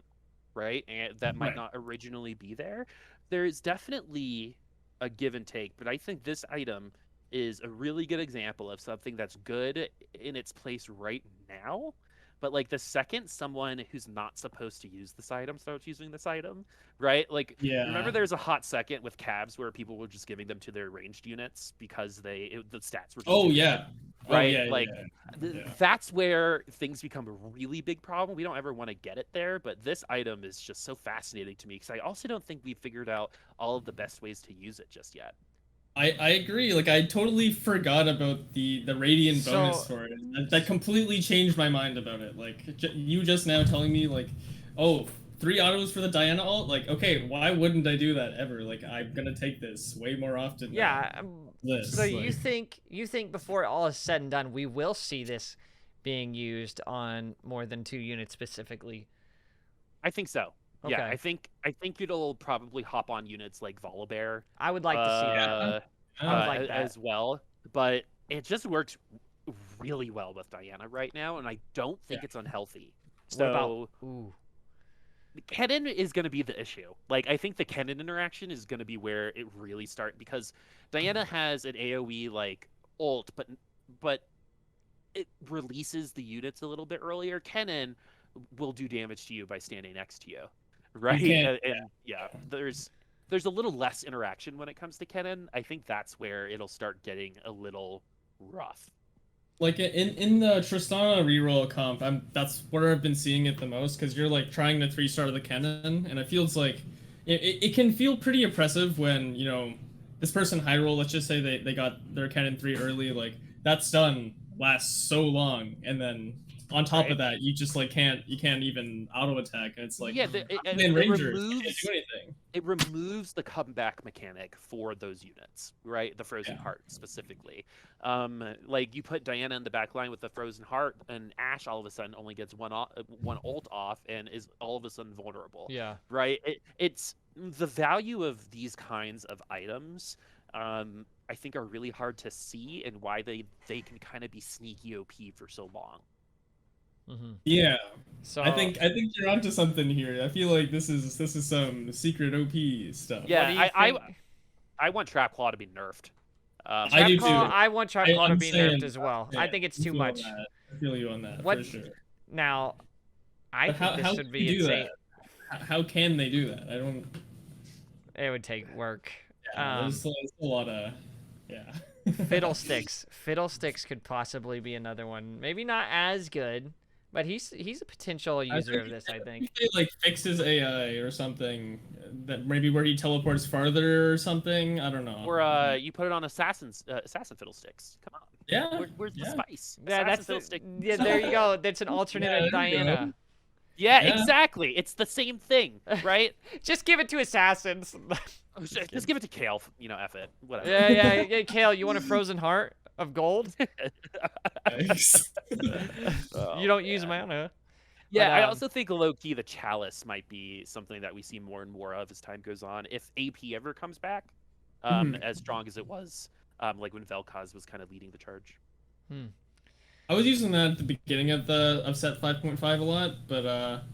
right? And that might Right. not originally be there. There's definitely a give and take, but I think this item is a really good example of something that's good in its place right now. But like the second someone who's not supposed to use this item starts using this item, right? Like remember Yeah. there's a hot second with cabs where people were just giving them to their ranged units because the stats were just Oh too good, yeah. Oh right? yeah, Like yeah. Yeah. that's where things become a really big problem. We don't ever want to get it there, but this item is just so fascinating to me because I also don't think we've figured out all of the best ways to use it just yet. I agree. Like I totally forgot about the radiant bonus So for it. That completely changed my mind about it. Like you just now telling me like, oh, 3 autos for the Diana ult. Like okay, why wouldn't I do that ever? Like I'm gonna take this way more often now. yeah, so This like you think before all is said and done, we will see this being used on more than 2 units specifically? I think so. Yeah, Okay, I think it'll probably hop on units like Volibear, I would like to see that. yeah. uh, I would Yeah. like that. as well, but it just works really well with Diana right now, and I don't Yeah. think it's unhealthy. What about So ooh? Kennen is going to be the issue. Like, I think the Kennen interaction is going to be where it really starts, because Diana has an AoE like ult, but it releases the units a little bit earlier. Kennen will do damage to you by standing next to you, right? You can't. And yeah, there's a little less interaction when it comes to Kennen. I think that's where it'll start getting a little rough. Like in the Tristana reroll comp, that's where I've been seeing it the most, because you're like trying to 3-star the Kennen, and it feels like it can feel pretty oppressive when, you know, this person high roll, let's just say they got their Kennen 3 early, like that stun lasts so long, and then on top of that, you just like can't even auto attack, and it's like, yeah, it Rangers can't do anything. It removes the comeback mechanic for those units, right? The Frozen Heart specifically. Like you put Diana in the back line with the Frozen Heart, and Ashe all of a sudden only gets one ult off and is all of a sudden vulnerable. Yeah. Right. It's the value of these kinds of items. I think are really hard to see, and why they can kind of be sneaky OP for so long. Yeah, so I think you're onto something here. I feel like this is some secret OP stuff. Yeah, I want Trap Claw to be nerfed. I do too. I want Trap Claw to be nerfed as well. Yeah, I think it's too much. I feel you on that, for sure. Now, I think this should be insane. How can they do that? I don't. It would take work. Yeah, there's a lot of. Yeah. Fiddlesticks could possibly be another one. Maybe not as good, but he's a potential user of this, I think. He like fixes AI or something, that maybe where he teleports farther or something. I don't know. Or you put it on assassin Fiddlesticks. Come on. Yeah. Where's the spice? Yeah, there you go. That's an alternate of Diana. Yeah, exactly. It's the same thing, right? Just give it to assassins. Just give it to Kale. You know, F it. Whatever. Yeah. Kale, you want a Frozen Heart of gold? You don't use mana. Yeah, I also think low-key the Chalice might be something that we see more and more of as time goes on. If AP ever comes back, as strong as it was, like when Vel'Koz was kind of leading the charge. I was using that at the beginning of set 5.5 a lot, but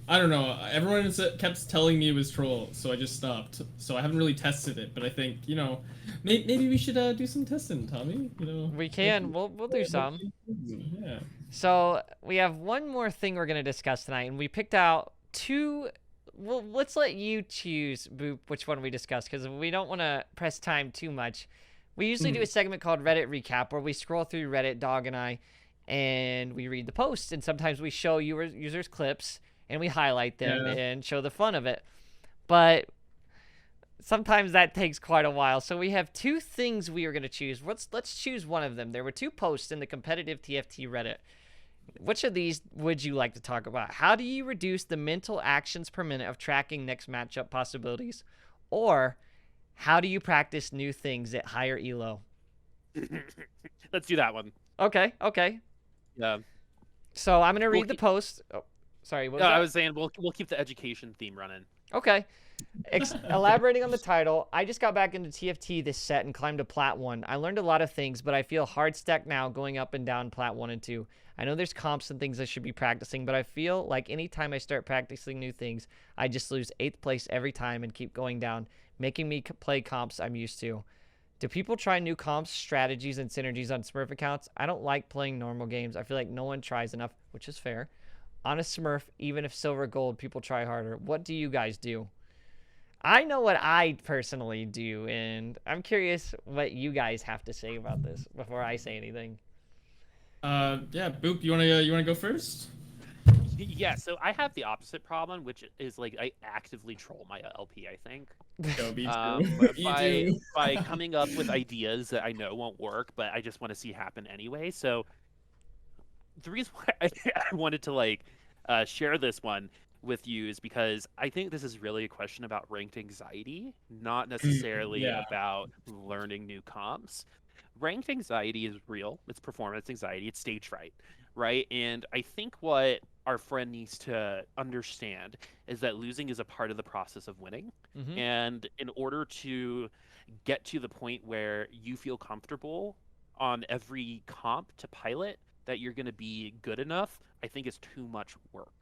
I don't know. Everyone kept telling me it was troll, so I just stopped. So I haven't really tested it, but I think, you know, maybe we should do some testing, Tommy. You know, we can. We'll do some. Yeah. So we have one more thing we're gonna discuss tonight, and we picked out two. Well, let's let you choose, Boop, which one we discuss, because we don't want to press time too much. We usually do a segment called Reddit Recap, where we scroll through Reddit, Dog and I, and we read the posts, and sometimes we show users clips and we highlight them and show the fun of it. But sometimes that takes quite a while. So we have two things we are going to choose. Let's choose one of them. There were two posts in the competitive TFT Reddit. Which of these would you like to talk about? How do you reduce the mental actions per minute of tracking next matchup possibilities? Or how do you practice new things at higher ELO? Let's do that one. Okay. Yeah. So I'm gonna read the post. Oh, sorry. What was that? I was saying we'll keep the education theme running. Okay. Elaborating on the title, I just got back into TFT this set and climbed to Plat 1. I learned a lot of things, but I feel hard stuck now going up and down Plat 1 and 2. I know there's comps and things I should be practicing, but I feel like anytime I start practicing new things, I just lose 8th place every time and keep going down, making me play comps I'm used to. Do people try new comps, strategies, and synergies on Smurf accounts? I don't like playing normal games. I feel like no one tries enough, which is fair. On a Smurf, even if silver gold, people try harder. What do you guys do? I know what I personally do, and I'm curious what you guys have to say about this before I say anything. Yeah, Boop, you wanna go first? Yeah, so I have the opposite problem, which is like I actively troll my LP, I think. By coming up with ideas that I know won't work, but I just want to see happen anyway. So the reason why I wanted to share this one with you is because I think this is really a question about ranked anxiety, not necessarily about learning new comps. Ranked anxiety is real. It's performance anxiety. It's stage fright, right? And I think what our friend needs to understand is that losing is a part of the process of winning. And in order to get to the point where you feel comfortable on every comp to pilot that you're going to be good enough, I think is too much work.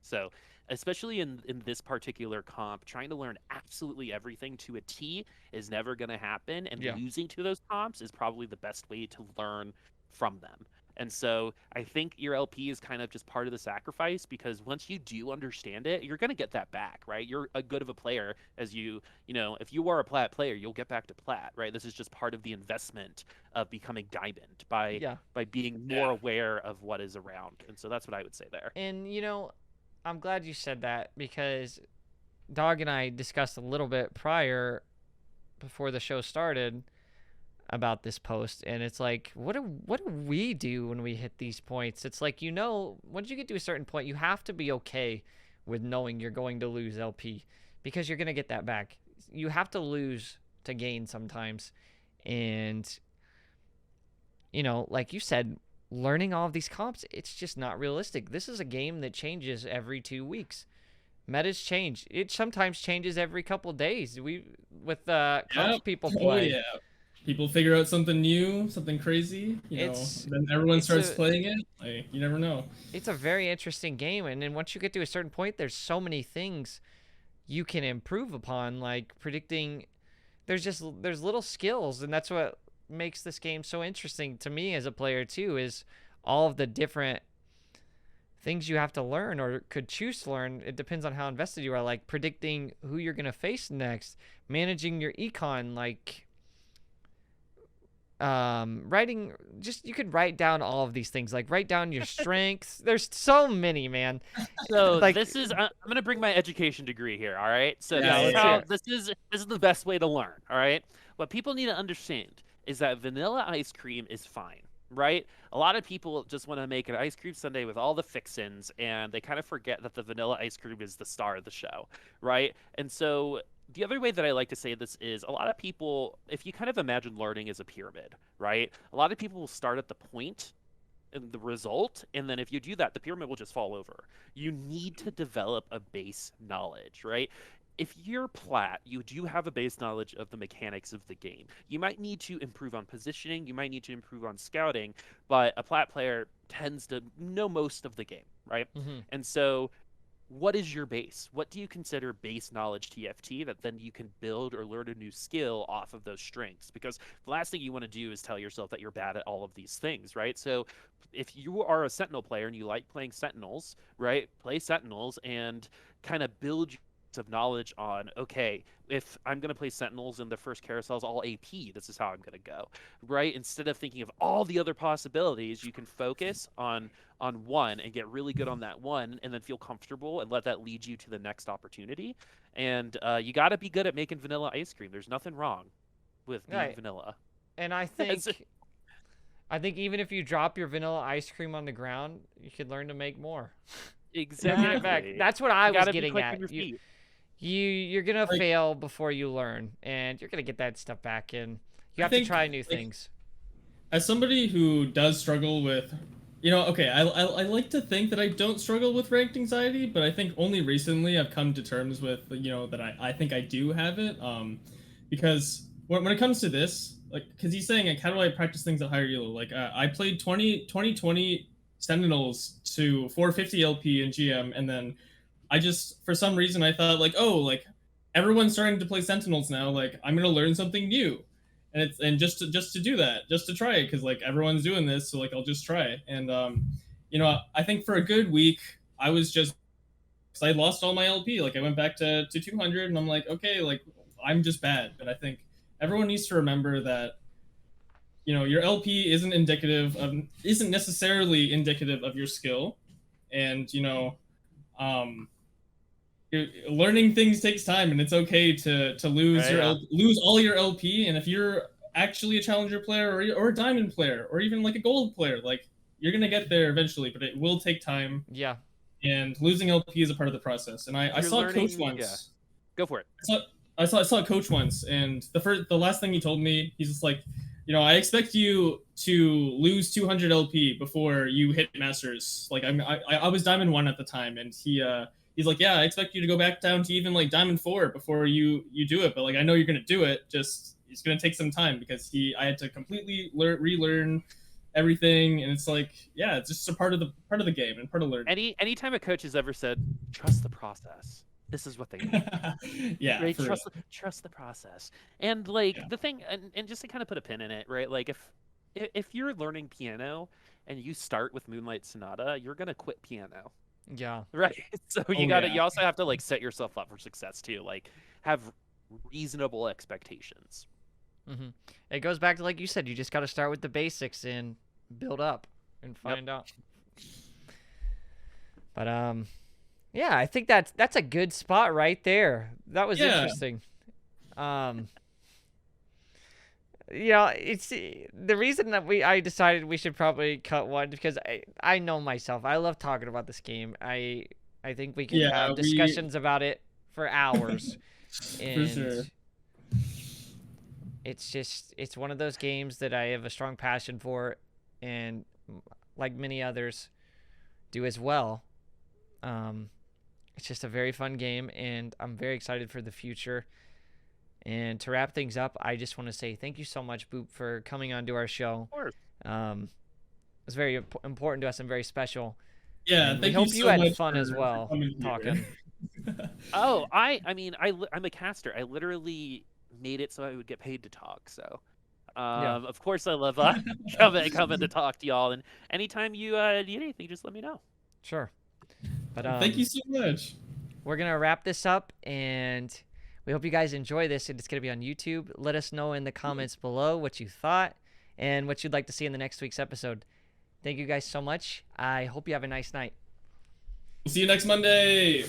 So especially in this particular comp, trying to learn absolutely everything to a T is never going to happen, and Yeah. losing to those comps is probably the best way to learn from them. And so I think your LP is kind of just part of the sacrifice, because once you do understand it, you're going to get that back, right? You're a good of a player as if you are a plat player, you'll get back to plat, right? This is just part of the investment of becoming diamond Yeah. by being more aware of what is around. And so that's what I would say there. And I'm glad you said that, because Dog and I discussed a little bit prior, before the show started, about this post, and it's like, what do we do when we hit these points? It's like, once you get to a certain point, you have to be okay with knowing you're going to lose LP, because you're going to get that back. You have to lose to gain sometimes. And like you said, learning all of these comps, it's just not realistic. This is a game that changes every 2 weeks. Metas change. It sometimes changes every couple days. With comps people play. Oh yeah. People figure out something new, something crazy, then everyone starts playing it. Like, you never know. It's a very interesting game, and then once you get to a certain point, there's so many things you can improve upon, like predicting. There's little skills, and that's what makes this game so interesting to me as a player too, is all of the different things you have to learn or could choose to learn. It depends on how invested you are, like predicting who you're going to face next, managing your econ, like writing, just, you could write down all of these things, like write down your strengths. There's so many, man. So like, this is I'm gonna bring my education degree here, all right? So Yeah, this is the best way to learn, all right? What people need to understand is that vanilla ice cream is fine, right? A lot of people just want to make an ice cream sundae with all the fixins, and they kind of forget that the vanilla ice cream is the star of the show, right? And so the other way that I like to say this is, a lot of people, if you kind of imagine learning as a pyramid, right? A lot of people will start at the point and the result, and then if you do that, the pyramid will just fall over. You need to develop a base knowledge, right? If you're plat, you do have a base knowledge of the mechanics of the game. You might need to improve on positioning, you might need to improve on scouting, but a plat player tends to know most of the game, right? mm-hmm. And so what is your base? What do you consider base knowledge TFT that then you can build or learn a new skill off of those strengths? Because the last thing you want to do is tell yourself that you're bad at all of these things, right? So if you are a Sentinel player and you like playing Sentinels, right, play Sentinels and kind of build of knowledge on, okay, if I'm going to play Sentinels and the first carousel's all AP, this is how I'm going to go, right? Instead of thinking of all the other possibilities, you can focus on one and get really good on that one, and then feel comfortable and let that lead you to the next opportunity. And you got to be good at making vanilla ice cream. There's nothing wrong with being vanilla. And I think even if you drop your vanilla ice cream on the ground, you could learn to make more. Exactly. That's what I was getting be at. Your You're gonna fail before you learn, and you're gonna get that stuff back, and you have to try new things. As somebody who does struggle with, okay, I like to think that I don't struggle with ranked anxiety, but I think only recently I've come to terms with, that I think I do have it. Because when it comes to this, like, because he's saying, like, how do I practice things at higher ELO? Like, I played 2020 Sentinels to 450 LP in GM, and then I just, for some reason, I thought, like, oh, like, everyone's starting to play Sentinels now, like, I'm gonna learn something new, and just to do that, just to try it, because, like, everyone's doing this, so, like, I'll just try. And I think for a good week, I was just, because I lost all my LP, like, I went back to 200, and I'm like, okay, like, I'm just bad. But I think everyone needs to remember that, your LP isn't necessarily indicative of your skill, and learning things takes time, and it's okay to lose lose all your LP. And if you're actually a challenger player or a diamond player or even like a gold player, like, you're gonna get there eventually, but it will take time. Yeah. And losing LP is a part of the process. And I saw a coach once. Yeah. Go for it. I saw a coach once, and the last thing he told me, he's just like, I expect you to lose 200 LP before you hit Masters. Like, I was Diamond 1 at the time, and he's like, yeah, I expect you to go back down to even, like, Diamond 4 before you do it. But, like, I know you're going to do it, just it's going to take some time, because I had to completely relearn everything, and it's like, yeah, it's just a part of the game and part of learning. Anytime a coach has ever said, trust the process, this is what they mean. Yeah, Right? for real. Trust the process. And like Yeah. the thing, and just to kind of put a pin in it, right? Like if you're learning piano and you start with Moonlight Sonata, you're gonna quit piano. Yeah. Right. So Oh, you yeah. also have to like set yourself up for success too. Like have reasonable expectations. It goes back to, like you said, you just got to start with the basics and build up and find out. But yeah, I think that's a good spot right there. That was Yeah. interesting. You know, it's the reason that I decided we should probably cut one because I know myself. I love talking about this game. I think we can Yeah, have discussions about it for hours. For And sure. it's one of those games that I have a strong passion for, and like many others do as well. It's just a very fun game, and I'm very excited for the future. And to wrap things up, I just want to say thank you so much, Boop, for coming on to our show. Of course. It's very important to us and very special. Yeah, And we thank hope you you so had much fun as for well coming here. talking. Oh, I'm a caster. I literally made it so I would get paid to talk. So, of course I love coming to talk to y'all. And anytime you need anything, just let me know. Sure. But Thank you so much. we're gonna wrap this up, and we hope you guys enjoy this. It's gonna be on YouTube. Let us know in the comments below what you thought and what you'd like to see in the next week's episode. Thank you guys so much. I hope you have a nice night. We'll see you next Monday.